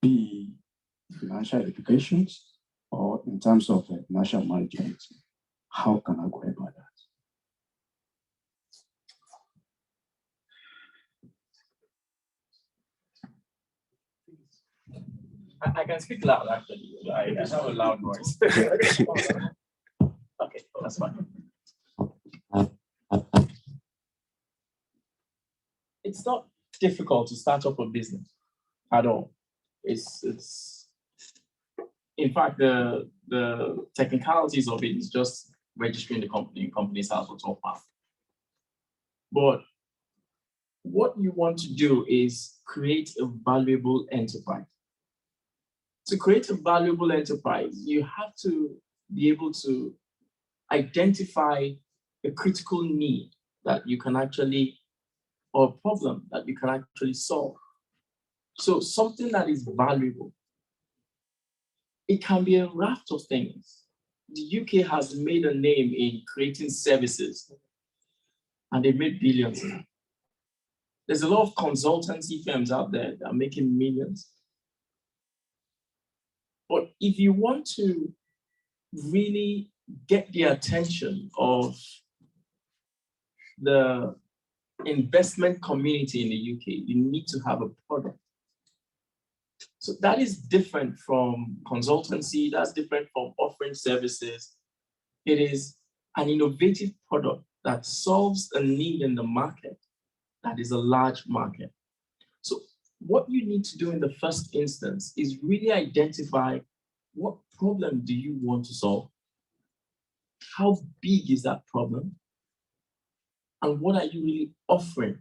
be financial educations or in terms of financial management. How can I go about that? I can speak loud, actually. I have a loud voice. Okay, that's fine. It's not difficult to start up a business at all. It's in fact, the technicalities of it is just registering the company in Companies House or top half. But what you want to do is create a valuable enterprise. To create a valuable enterprise, you have to be able to identify a critical need that you can actually, or a problem that you can actually solve. So something that is valuable. It can be a raft of things. The UK has made a name in creating services, and they've made billions. There's a lot of consultancy firms out there that are making millions. But if you want to really get the attention of the investment community in the UK, you need to have a product. So that is different from consultancy, that's different from offering services. It is an innovative product that solves a need in the market that is a large market. So what you need to do in the first instance is really identify what problem do you want to solve? How big is that problem? And what are you really offering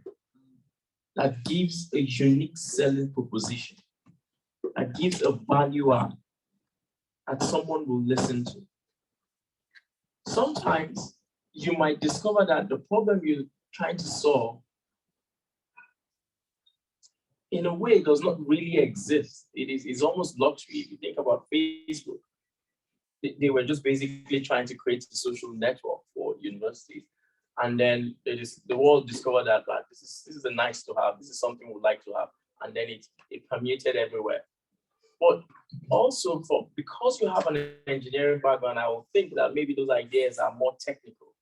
that gives a unique selling proposition, that gives a value add that someone will listen to? Sometimes you might discover that the problem you're trying to solve in a way does not really exist. It's almost luxury. If you think about Facebook, they were just basically trying to create a social network for universities. And then the world discovered that this is a nice to have, this is something we'd like to have. And then it permeated everywhere. But also because you have an engineering background, I would think that maybe those ideas are more technical,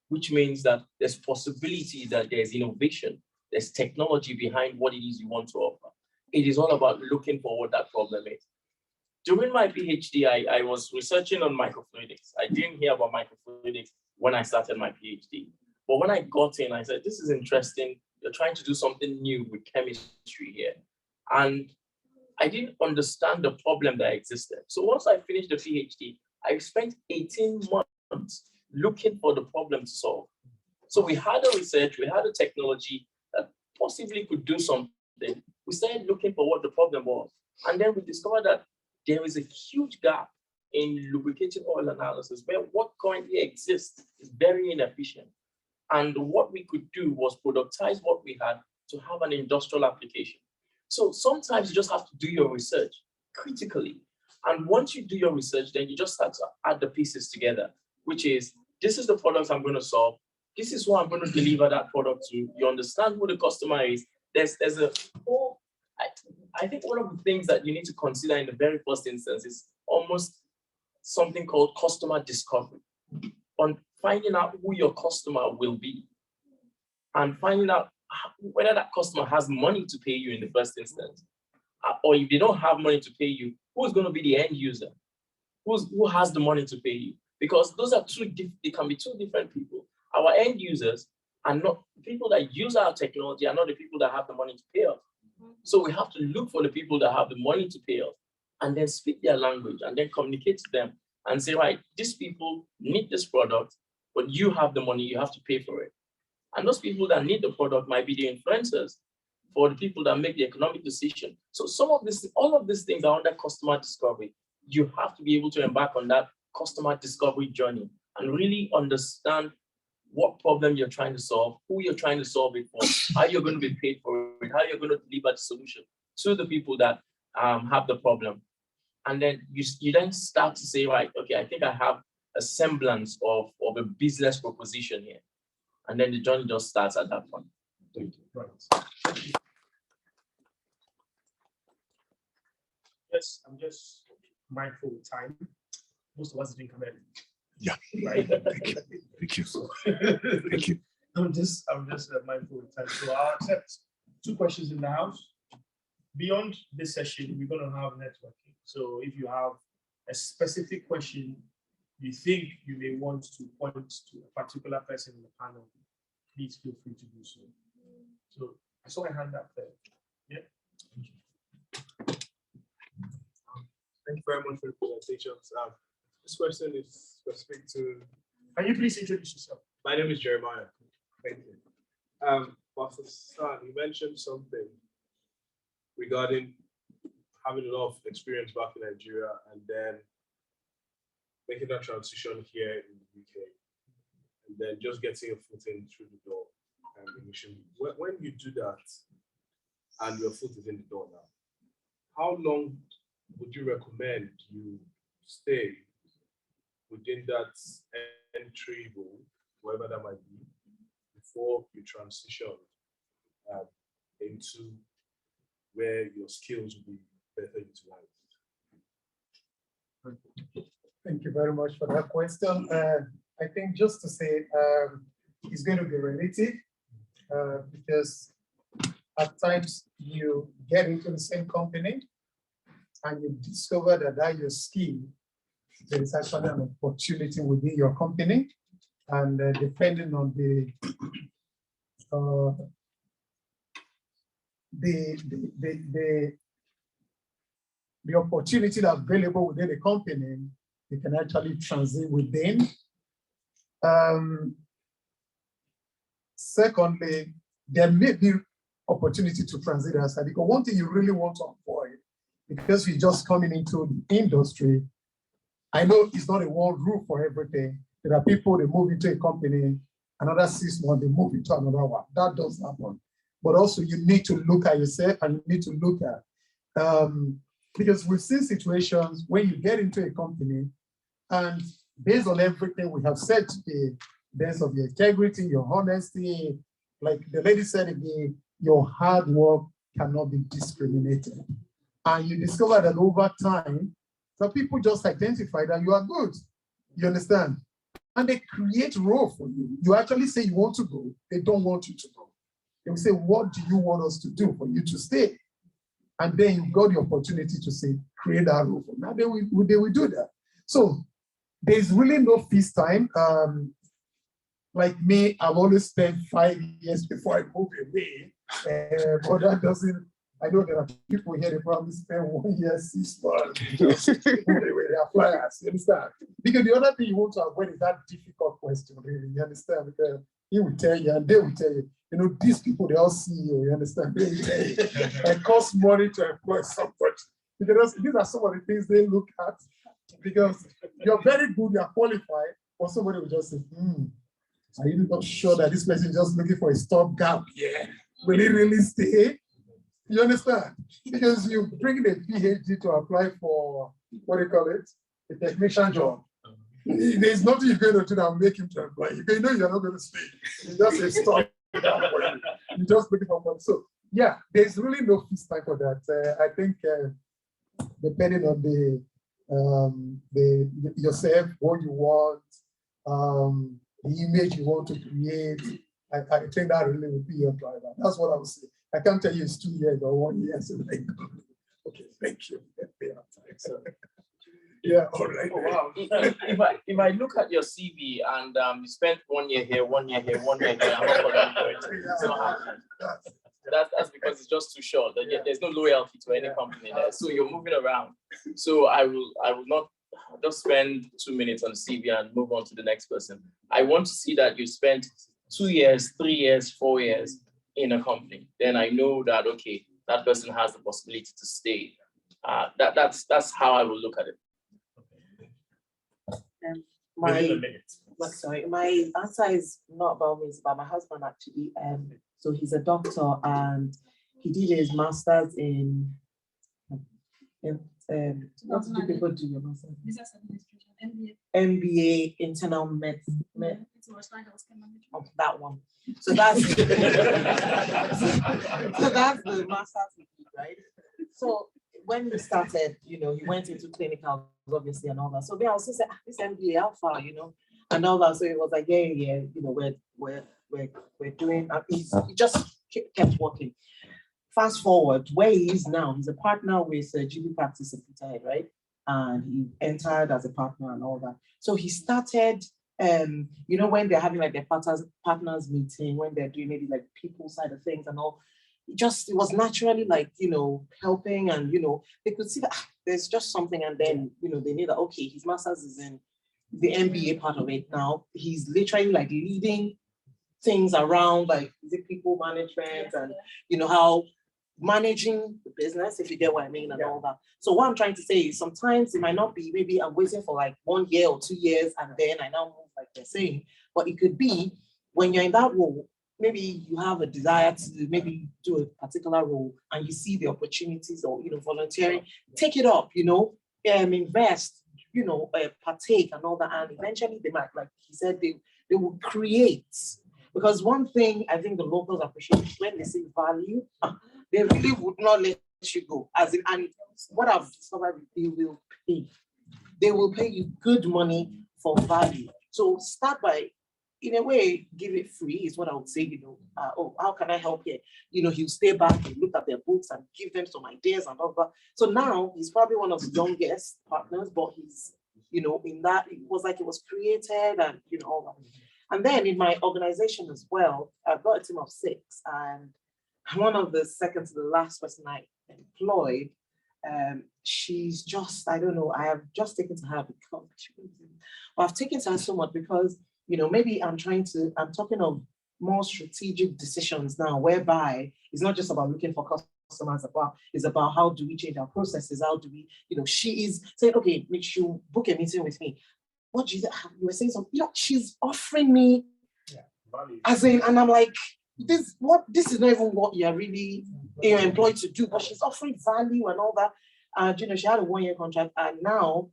which means that there's possibility that there's innovation, there's technology behind what it is you want to offer. It is all about looking for what that problem is. During my PhD, I was researching on microfluidics. I didn't hear about microfluidics when I started my PhD. But when I got in, I said, this is interesting. You're trying to do something new with chemistry here. And I didn't understand the problem that existed. So once I finished the PhD, I spent 18 months looking for the problem to solve. So we had a research, we had a technology that possibly could do something. We started looking for what the problem was. And then we discovered that there is a huge gap in lubricating oil analysis where what currently exists is very inefficient. And what we could do was productize what we had to have an industrial application. So sometimes you just have to do your research critically. And once you do your research, then you just start to add the pieces together, which is, this is the product I'm going to solve. This is who I'm going to deliver that product to. You understand who the customer is. There's a whole, I think one of the things that you need to consider in the very first instance is almost something called customer discovery. On finding out who your customer will be and finding out whether that customer has money to pay you in the first instance, or if they don't have money to pay you, who's going to be the end user? Who has the money to pay you? Because those are they can be two different people. Our end users are not people that use our technology, are not the people that have the money to pay us. So we have to look for the people that have the money to pay us and then speak their language and then communicate to them and say, right, these people need this product, but you have the money, you have to pay for it. And those people that need the product might be the influencers for the people that make the economic decision. So all of these things are under customer discovery. You have to be able to embark on that customer discovery journey and really understand what problem you're trying to solve, who you're trying to solve it for, how you're going to be paid for it, how you're going to deliver the solution to the people that have the problem. And then you then start to say, right, okay, I think I have a semblance of a business proposition here. And then the journey just starts at that point. Thank you. Right. Yes, I'm just mindful of time. Most of us didn't come in. Yeah. Right. Thank you. Thank you. Thank you. I'm just mindful of time. So I'll accept 2 questions in the house. Beyond this session, we're going to have networking. So if you have a specific question you think you may want to point to a particular person in the panel, please feel free to do so. So I saw a hand up there. Yeah. Thank you very much for the presentations. This question is specific to. Can you please introduce yourself? My name is Jeremiah. Thank you. Pastor San, you mentioned something regarding having a lot of experience back in Nigeria and then making that transition here in the UK, and then just getting a foot in through the door. Initially, when you do that and your foot is in the door now, how long would you recommend you stay within that entry role, wherever that might be, before you transition into where your skills will be better utilized? Thank you very much for that question. I think just to say, it's going to be relative because at times you get into the same company and you discover that your skill, there is actually an opportunity within your company, and depending on the opportunity that's available within the company, you can actually transit within. Secondly, there may be opportunity to transit outside, because one thing you really want to avoid, because you're just coming into the industry, I know it's not a one rule for everything. There are people, they move into a company, another 6 months, they move into another one. That does happen. But also you need to look at yourself, and you need to look at, because we've seen situations when you get into a company and based on everything we have said today, based on your integrity, your honesty, like the lady said again, your hard work cannot be discriminated. And you discover that over time, some people just identify that you are good. You understand? And they create role for you. You actually say you want to go, they don't want you to go. They will say, what do you want us to do for you to stay? And then you've got the opportunity to say, create that role for me. Now they will do that. So there's really no feast time. Like me, I've always spent 5 years before I move away. But that doesn't, I know there are people here, they probably spend 1 year, 6 months. They are flyers, you understand? Because the other thing you want to avoid is that difficult question, really, you understand? Because he will tell you and they will tell you, you know, these people, they all see you, you understand? They will tell you, it costs money to employ somebody. Because these are some of the things they look at, because you're very good, you're qualified, but somebody will just say, are you not sure that this person is just looking for a stopgap? Yeah. Will he really stay? You understand? Because you bring a PhD to apply for, what do you call it? A technician job. There's nothing you're going to do that will make him to apply. You know you're not going to stay. You just say stop. You're just looking for money. So yeah, there's really no feast time for that. I think depending on the yourself, what you want, the image you want to create, I think that really will be your driver. That's what I would say. I can't tell you it's 2 years or 1 year. So like, okay, thank you. Yeah, all right. Oh, wow. If I look at your CV and you spent 1 year here, 1 year here, 1 year here, I'm not calling for it. It's not happening. That's because it's just too short. There's no loyalty to any company there. So you're moving around. So I will not just spend 2 minutes on the CV and move on to the next person. I want to see that you spent 2 years, 3 years, 4 years in a company. Then I know that, okay, that person has the possibility to stay. That's how I will look at it. My answer is not about me, it's about my husband actually. So he's a doctor and he did his master's in what do people do your master's? Business administration, MBA. MBA internal of that one. So that's so that's the master's degree, right? So when we started, you know, he went into clinical, obviously, and all that. So then I also said, this MBA, how far, you know, and all that. So it was like, yeah, you know, we're doing, he just kept working. Fast forward, where he is now, he's a partner with GB Practice in Peterhead, right? And he entered as a partner and all that. So he started, you know, when they're having like their partners meeting, when they're doing maybe like people side of things and all, it was naturally like, you know, helping, and, you know, they could see that there's just something, and then, you know, they knew that, okay, his master's is in the MBA part of it now. He's literally like leading things around like the people management and, you know, how managing the business, if you get what I mean, and all that. So what I'm trying to say is sometimes it might not be, maybe I'm waiting for like 1 year or 2 years and then I now move, like they're saying, but it could be when you're in that role, maybe you have a desire to maybe do a particular role and you see the opportunities, or, you know, volunteering, take it up, you know, invest, you know, partake and all that. And eventually they might, like he said, they will create. Because one thing I think the locals appreciate is when they see value, they really would not let you go. As in, and what I've discovered, they will pay. They will pay you good money for value. So start by, in a way, give it free is what I would say, you know, oh, how can I help here? You know, he'll stay back and look at their books and give them some ideas and all that. So now he's probably one of the youngest partners, but he's, you know, in that, it was like it was created and, you know, all that. And then in my organization as well, I've got a team of 6, and one of the second to the last person I employed, she's just, I don't know, I have just taken to her because, I've taken to her so much because, you know, maybe I'm talking of more strategic decisions now, whereby it's not just about looking for customers, it's about how do we change our processes, how do we, you know, she is saying, okay, make sure you book a meeting with me. What you were saying something, you know, she's offering me as in, and I'm like, this is not even what you're really, you know, employed to do, but she's offering value and all that. And, you know, she had a 1-year contract, and now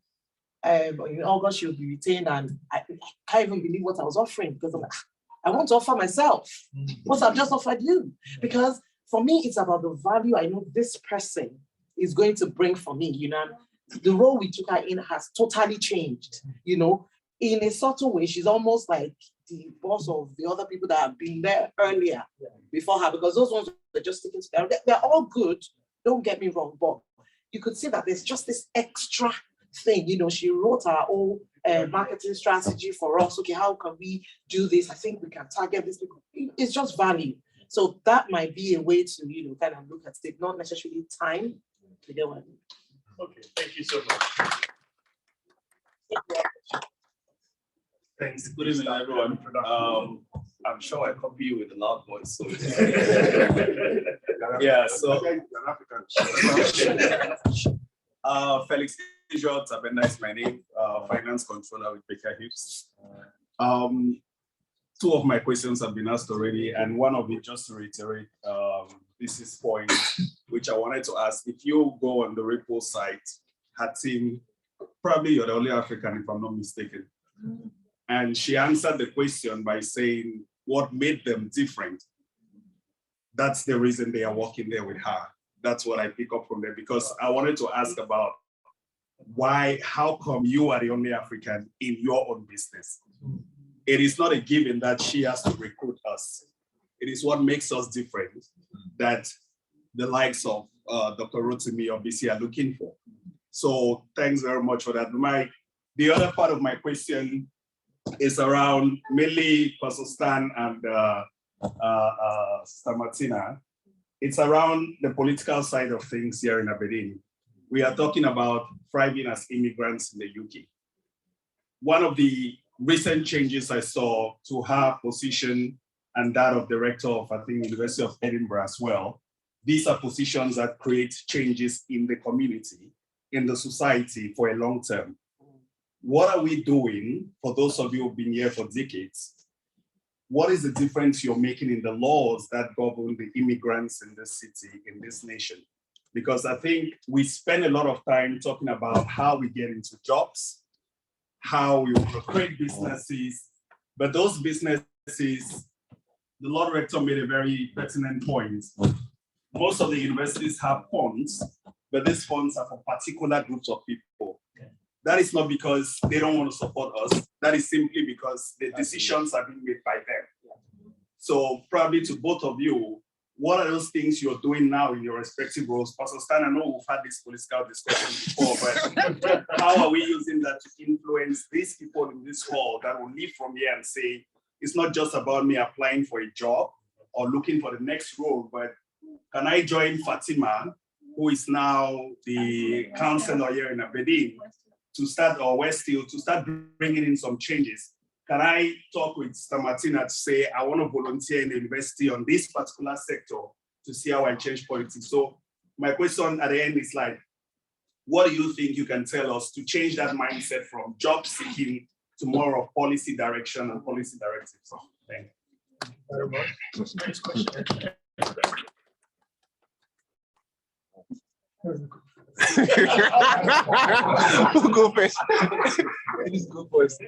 in August she'll be retained, and I can't even believe what I was offering, because I'm like, I want to offer myself what I've just offered you, because for me it's about the value I know this person is going to bring for me, you know. The role we took her in has totally changed, you know. In a subtle way, she's almost like the boss of the other people that have been there earlier before her, because those ones are just sticking to them. They're all good, don't get me wrong, but you could see that there's just this extra thing, you know. She wrote her own marketing strategy for us. Okay, how can we do this? I think we can target these people. It's just value. So that might be a way to, you know, kind of look at it, not necessarily time. You get what I mean? Okay, thank you so much. Thanks. Good evening, everyone. I'm sure I copy you with a loud voice. So yeah, so Felix Tabenda is my name, finance controller with Baker Hughes. 2 of my questions have been asked already, and one of it, just to reiterate, this is point which I wanted to ask. If you go on the Ripple site, her team, probably you're the only African, if I'm not mistaken. And she answered the question by saying what made them different. That's the reason they are working there with her. That's what I pick up from there, because I wanted to ask about how come you are the only African in your own business? It is not a given that she has to recruit us. It is what makes us different that the likes of Dr. Rotimi or BC are looking for. So thanks very much for that. The other part of my question is around mainly Pastor Stan and Sister Martina. It's around the political side of things here in Aberdeen. We are talking about thriving as immigrants in the UK. One of the recent changes I saw to her position and that of director of, I think, University of Edinburgh as well. These are positions that create changes in the community, in the society for a long term. What are we doing, for those of you who've been here for decades? What is the difference you're making in the laws that govern the immigrants in this city, in this nation? Because I think we spend a lot of time talking about how we get into jobs, how we want to create businesses. But those businesses, the Lord Rector made a very pertinent point. Most of the universities have funds, but these funds are for particular groups of people. That is not because they don't want to support us. That is simply because the decisions are being made by them. So probably to both of you, what are those things you're doing now in your respective roles? Pastor Stan, I know we've had this political discussion before, but how are we using that to influence these people in this hall that will leave from here and say, it's not just about me applying for a job or looking for the next role, but can I join Fatima, who is now the counselor here in Aberdeen, to start, or Westfield, to start bringing in some changes? Can I talk with Sister Martina to say, I want to volunteer in the university on this particular sector to see how I change politics? So my question at the end is like, what do you think you can tell us to change that mindset from job seeking to more of policy direction and policy directives? So, thank you. Very much. Next question. Who go first? Just go first.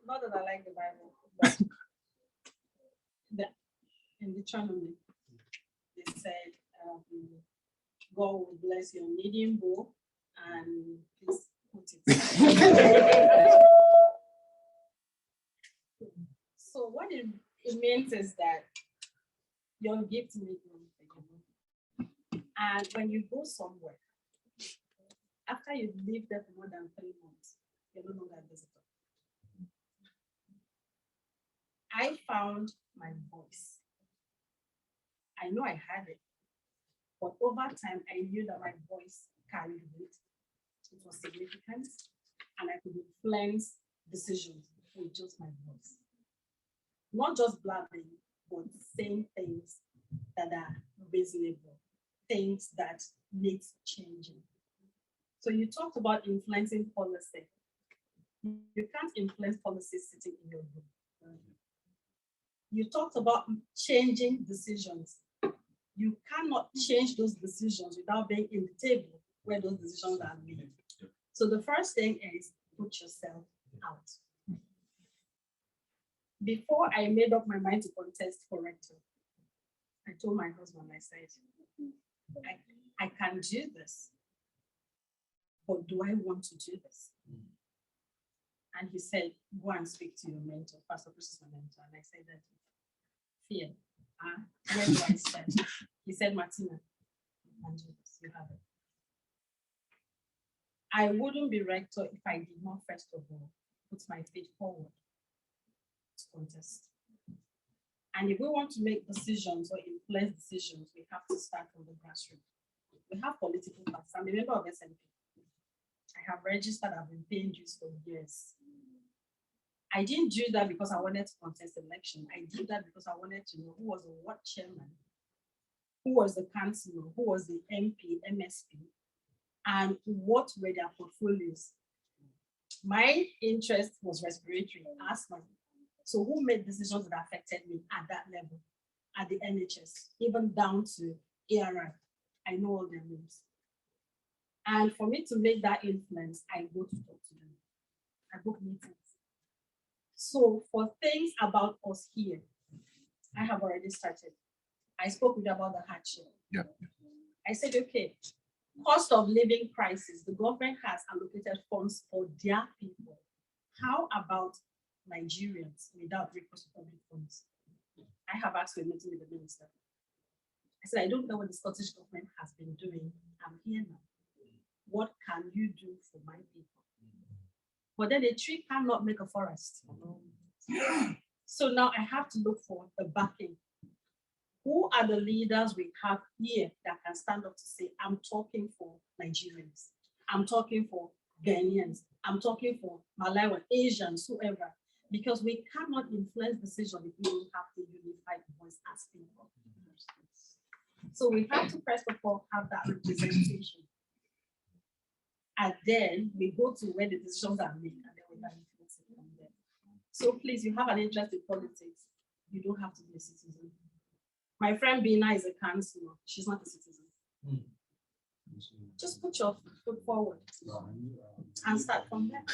Not that I like the Bible, but in Deuteronomy, they said, God will bless your kneading bowl, and please put it. So what it means is that your gift make room for you. And when you go somewhere, after you've lived there for more than 3 months, you're no longer a visitor. I found my voice. I know I had it, but over time, I knew that my voice carried weight. It was significant, and I could influence decisions with just my voice. Not just blabbing, but saying things that are reasonable, things that need changing. So you talked about influencing policy. You can't influence policy sitting in your room. You talked about changing decisions. You cannot change those decisions without being in the table where those decisions are made. So the first thing is put yourself out. Before I made up my mind to contest for rector, I told my husband, I said, I can do this, but do I want to do this? And he said, go and speak to your mentor. Pastor Chris is my mentor. And I said that, fear, where do I stand? He said, Martina, you can do this, you have it. I wouldn't be rector if I did not, first of all, put my feet forward to contest. And if we want to make decisions or influence decisions, we have to start from the grassroots. We have political parties. I'm a member of SNP. I have registered, I've been paying dues for years. I didn't do that because I wanted to contest election. I did that because I wanted to know who was the ward chairman, who was the councillor, who was the MP, MSP, and what were their portfolios. My interest was respiratory, asthma. So who made decisions that affected me at that level, at the NHS, even down to ARI? I know all their names. And for me to make that influence, I go to talk to them. I book meetings. So for things about us here, I have already started. I spoke with you about the hardship. Yeah. I said, okay, cost of living crisis, the government has allocated funds for their people. How about Nigerians without recourse to public funds? I have asked for a meeting with the minister. I said, I don't know what the Scottish government has been doing. I'm here now. What can you do for my people? But then a tree cannot make a forest. So now I have to look for the backing. Who are the leaders we have here that can stand up to say, I'm talking for Nigerians, I'm talking for Ghanaians, I'm talking for Malawi, Asians, whoever, because we cannot influence decisions if we don't have a unified voice as people. So we have to first of all have that representation. And then we go to where the decisions are made, and then we can influence it from there. So please, you have an interest in politics, you don't have to be a citizen. My friend Bina is a councillor. She's not a citizen. Just put your foot forward and start from there.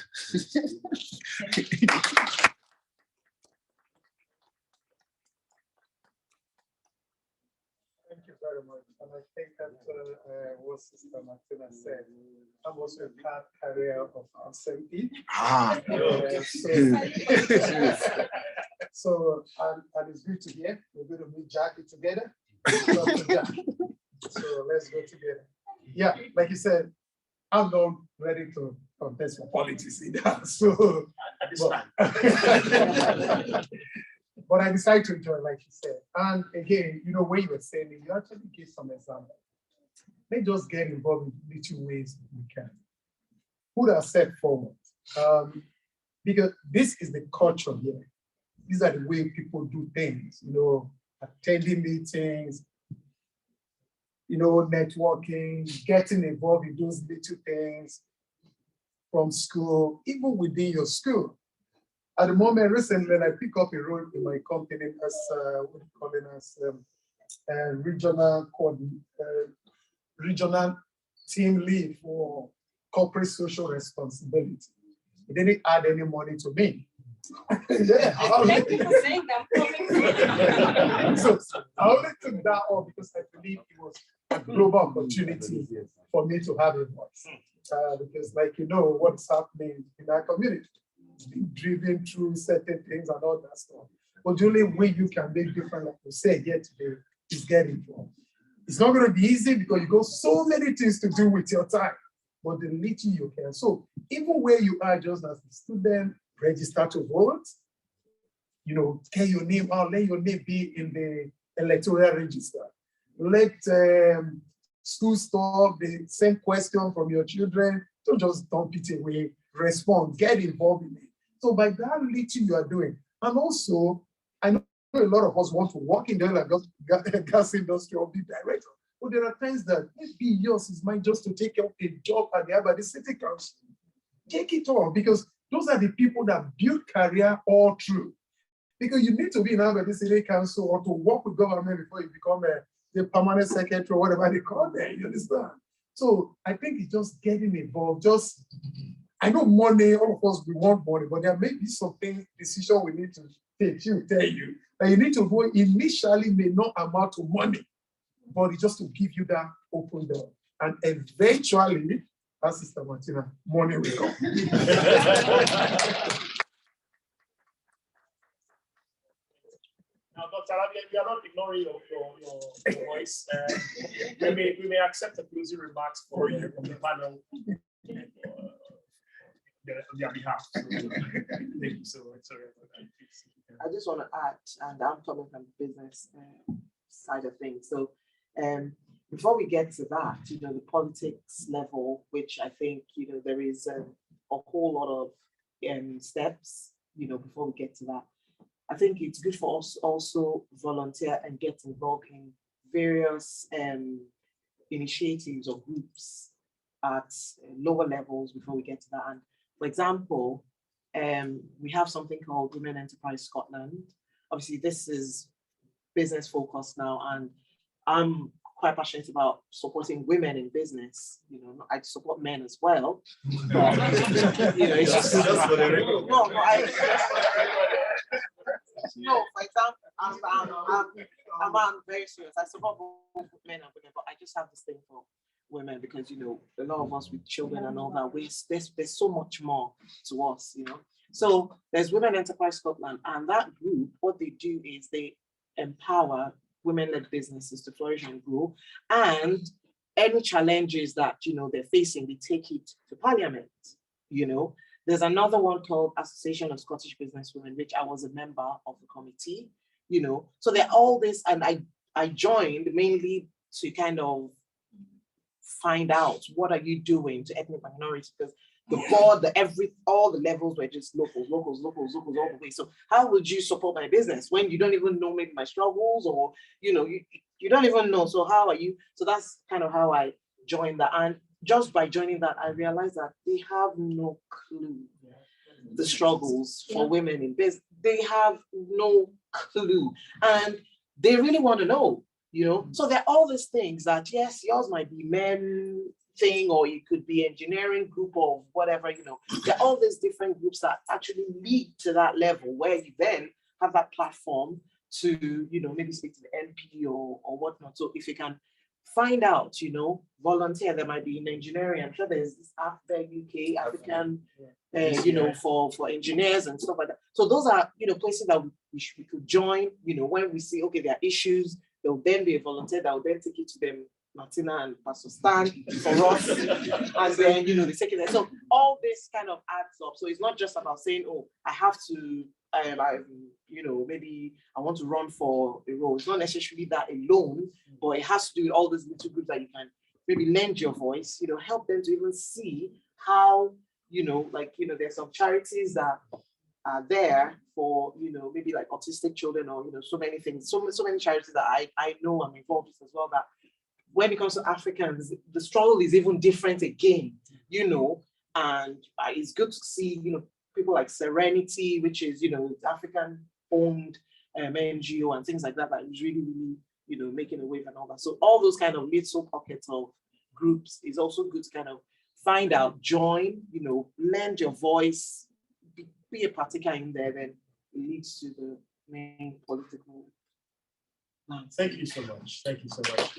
Thank you very much. And I think that what Sister Martina said, I'm also a past career of SMP. So, and it's good to hear. We're going to meet Jackie together. So let's go together. Yeah, like you said, I'm not ready to contest for politics either. So, but I decided to join, like you said. And again, you know, when you were saying it, you actually gave some examples. Let's just get involved in little ways we can. Put ourselves forward. Because this is the culture here. These are the way people do things, you know, attending meetings, you know, networking, getting involved in those little things from school, even within your school. At the moment, recently, I pick up a role in my company as what do you call it, as regional team lead for corporate social responsibility. It didn't add any money to me. Yeah, Thank you for saying that. So I only took that on because I believe it was a global opportunity for me to have a voice. Because, like, you know, what's happening in our community, being driven through certain things and all that stuff. But the only way you can make different, like we say here today, is get involved. It's not going to be easy because you got so many things to do with your time, but the little you can. So even where you are just as a student, register to vote, you know, get your name out, let your name be in the electoral register. Let school stop the same question from your children, don't just dump it away, respond, get involved in it. So by that little you are doing, and also, I know a lot of us want to work in the oil and gas industry or be director, but there are times that maybe yours is mine just to take up a job at the city council. Take it on, because those are the people that build career all through. Because you need to be in the city council or to work with government before you become the permanent secretary or whatever they call them, you understand? So I think it's just getting involved. Just, I know money, all of us, we want money, but there may be something, decision we need to take. She'll tell you that you need to go initially may not amount to money, but it's just to give you that open door. And eventually, as Sister Martina, money will come. Now, Dr. Arabia, we are not ignoring your voice. We may accept a closing remarks for you from the panel on their behalf. So, thank you so much. Sorry about that. I just want to add, and I'm coming from the business side of things. So before we get to that, you know, the politics level, which I think, you know, there is a whole lot of steps, you know, before we get to that. I think it's good for us also volunteer and get involved in various initiatives or groups at lower levels before we get to that. And for example, we have something called Women Enterprise Scotland. Obviously, this is business focused now, and I'm quite passionate about supporting women in business. You know, I support men as well. But, you know, it's just for the record. No, for example, I'm very serious. I support both men and women, but I just have this thing for women because, you know, a lot of us with children and all that, there's so much more to us, you know. So there's Women Enterprise Scotland, and that group, what they do is they empower women-led businesses to flourish and grow, and any challenges that, you know, they're facing, they take it to Parliament, you know. There's another one called Association of Scottish Businesswomen, which I was a member of the committee, you know. So they're all this, and I joined mainly to kind of find out what are you doing to ethnic minorities, because the board, all the levels were just locals all the way. So how would you support my business when you don't even know maybe my struggles, or, you know, you don't even know. So how are you? So that's kind of how I joined that. And just by joining that, I realized that they have no clue the struggles for women in business. They have no clue. And they really want to know. you know? So there are all these things that, yes, yours might be men thing, or it could be engineering group or whatever, you know. There are all these different groups that actually lead to that level where you then have that platform to, you know, maybe speak to the MP or whatnot. So if you can find out, you know, volunteer, there might be in engineering. I'm sure there's this app there, UK, African, you know, for engineers and stuff like that. So those are, you know, places that we could join, you know, when we see, okay, there are issues, there will then be a volunteer that will then take it to them, Martina and Pastor Stan for us, and then, you know, the second. So all this kind of adds up. So it's not just about saying, oh, I have to, you know, maybe I want to run for a role. It's not necessarily that alone, but it has to do with all these little groups that you can maybe lend your voice, you know, help them to even see how, you know, like, you know, there's some charities that are there for, you know, maybe like autistic children, or, you know, so many things, so many charities that I know I'm involved with as well, that when it comes to Africans, the struggle is even different again, you know, and it's good to see, you know, people like Serenity, which is, you know, African-owned NGO and things like that, that is really, really, you know, making a wave and all that. So all those kind of little pockets of groups is also good to kind of find out, join, you know, lend your voice, be a partaker in there, then it leads to the main political lines. Thank you so much. Thank you so much.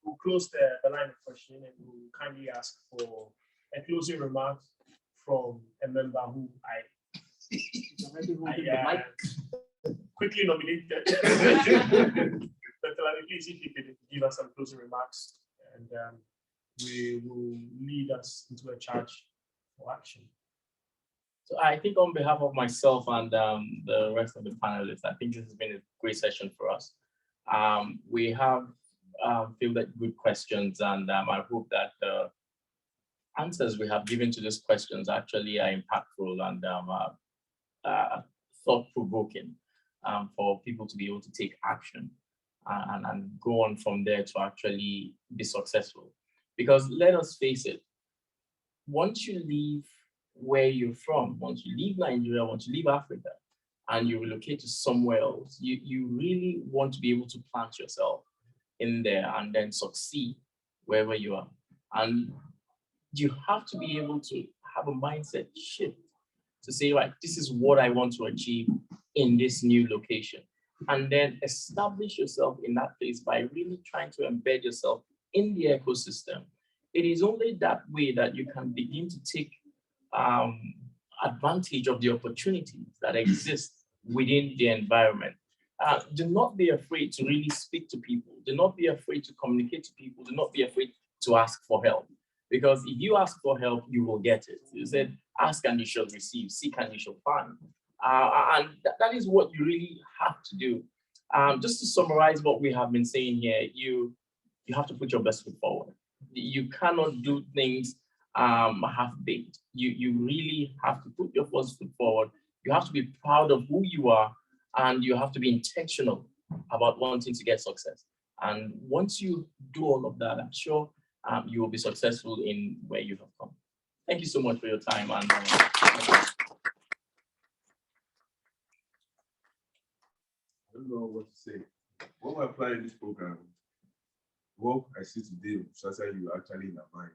We'll close the line of questioning, and we'll kindly ask for a closing remark from a member who I quickly nominated. Dr. Lami, please, if you could give us some closing remarks, and we will lead us into a charge for action. So I think on behalf of myself and the rest of the panelists, I think this has been a great session for us. We have fielded good questions, and I hope that the answers we have given to these questions actually are impactful and thought-provoking for people to be able to take action and go on from there to actually be successful. Because let us face it, once you leave where you're from, once you leave Nigeria, once you leave Africa, and you relocate to somewhere else, you really want to be able to plant yourself in there and then succeed wherever you are. And you have to be able to have a mindset shift to say, right, this is what I want to achieve in this new location. And then establish yourself in that place by really trying to embed yourself in the ecosystem. It is only that way that you can begin to take advantage of the opportunities that exist within the environment. Do not be afraid to really speak to people. Do not be afraid to communicate to people. Do not be afraid to ask for help. Because if you ask for help, you will get it. You said, ask and you shall receive, seek and you shall find. And that is what you really have to do. Just to summarize what we have been saying here, you have to put your best foot forward. You cannot do things half-baked. You really have to put your first foot forward. You have to be proud of who you are, and you have to be intentional about wanting to get success. And once you do all of that, I'm sure you will be successful in where you have come. Thank you so much for your time. And I don't know what to say. When we're applying this program, what I see today, Shasa, you actually in our mind.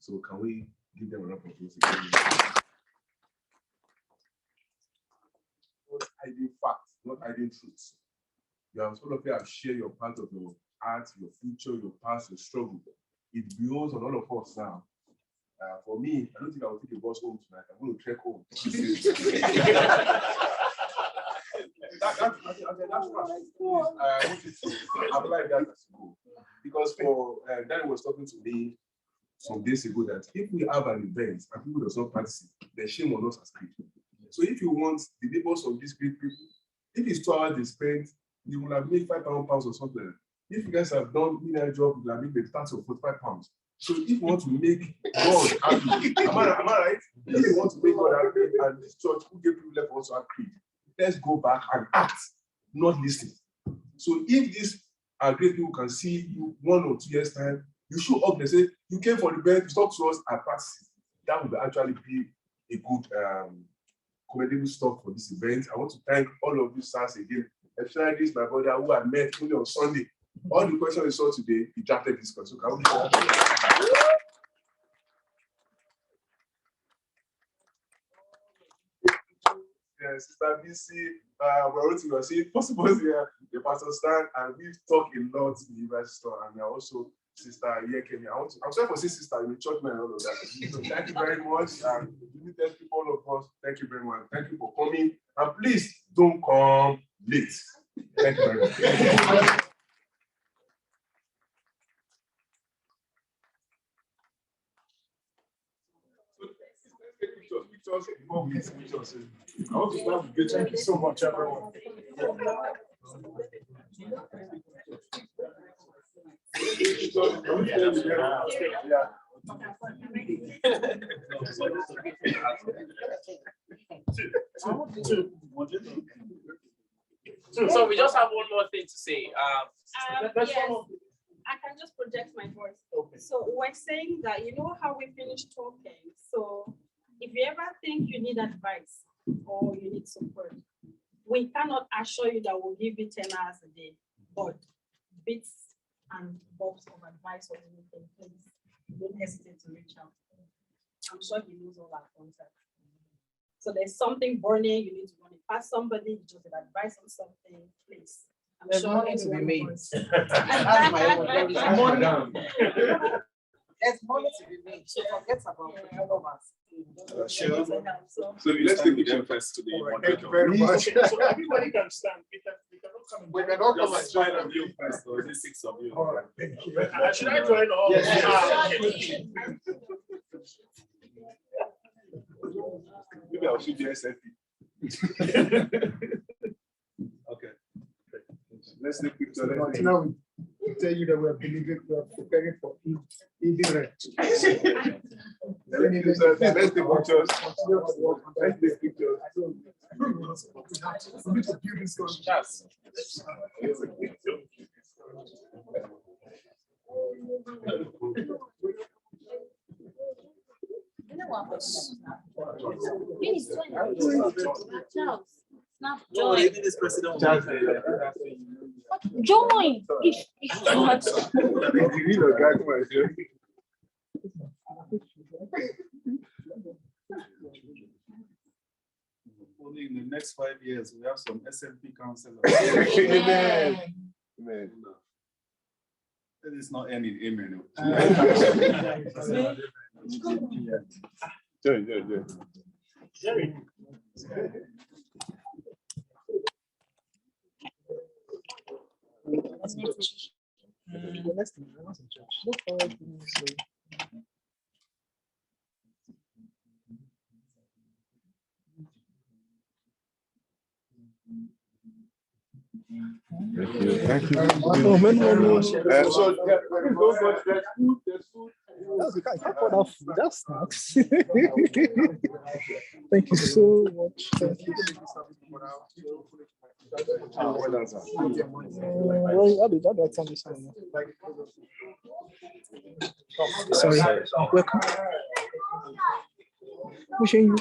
So can we give them a round of applause again? Not hiding facts, not hiding truths. You have all of you have shared your part of your art, your future, your past, your struggle. It builds on all of us now. For me, I don't think I will take a bus home tonight. I'm going to trek home. That's right. I want you to apply that as a goal. Because for Danny was talking to me some days ago that if we have an event and people do not participate, then shame on us as people. So if you want the neighbors of these great people, if it's 2 hours they spend, you will have made £5,000 or something. If you guys have done a job, you will have made the tax of £45. So if you want to make God happy, am I right? If you want to make God happy and this church who gave you left also have creed, let's go back and act, not listen. So if these are great people can see you 1 or 2 years time, you show up and say, you came for the event, you talk to us and practice. That would actually be a good commendable stuff for this event. I want to thank all of you, sirs, again especially this my brother who I met only on Sunday. All the questions we saw today, he drafted this question. So can we give that? Sister BC, we're waiting to see possible here, the Pastor Stan, and we've talked a lot in the university, and we are also Sister Yekemi. I'm sorry for saying sister, you church man and all of that. So thank you very much. And limited people, all of us, thank you very much. Thank you for coming. And please don't come late. Thank you very much. I want to start with you. Thank you so much, everyone. So we just have one more thing to say. Yes, I can just project my voice. Okay. So we're saying that, you know how we finished talking. So if you ever think you need advice or you need support, we cannot assure you that we'll give you 10 hours a day, but bits and bobs of advice or anything, please don't hesitate to reach out. I'm sure he knows all our contacts. So there's something burning, you need to run it past somebody, just an advice on something, please. I'm There's sure money to be everyone made. wants. That's my own. There is money. There's money to be made. So forget about all of us. Sure. So Let's take the first to the Thank you very much. So everybody can stand. We cannot come and We cannot come and Just five of you first, or is it 6 of you? all right, thank you. Should I join all? Yes. Maybe I'll shoot the SFP. Okay. Let's take picture. But now we tell you that we are believing, we are preparing for immigrants. Let's take pictures. Let's take pictures. We need to build this country. Join. This president. Join. Only in the next 5 years, we have some SMP councillors. Amen. Amen. It is not any amen. Join. Thank you. That's snacks. Thank you so much. Thank you. Sorry. Welcome. Wishing you.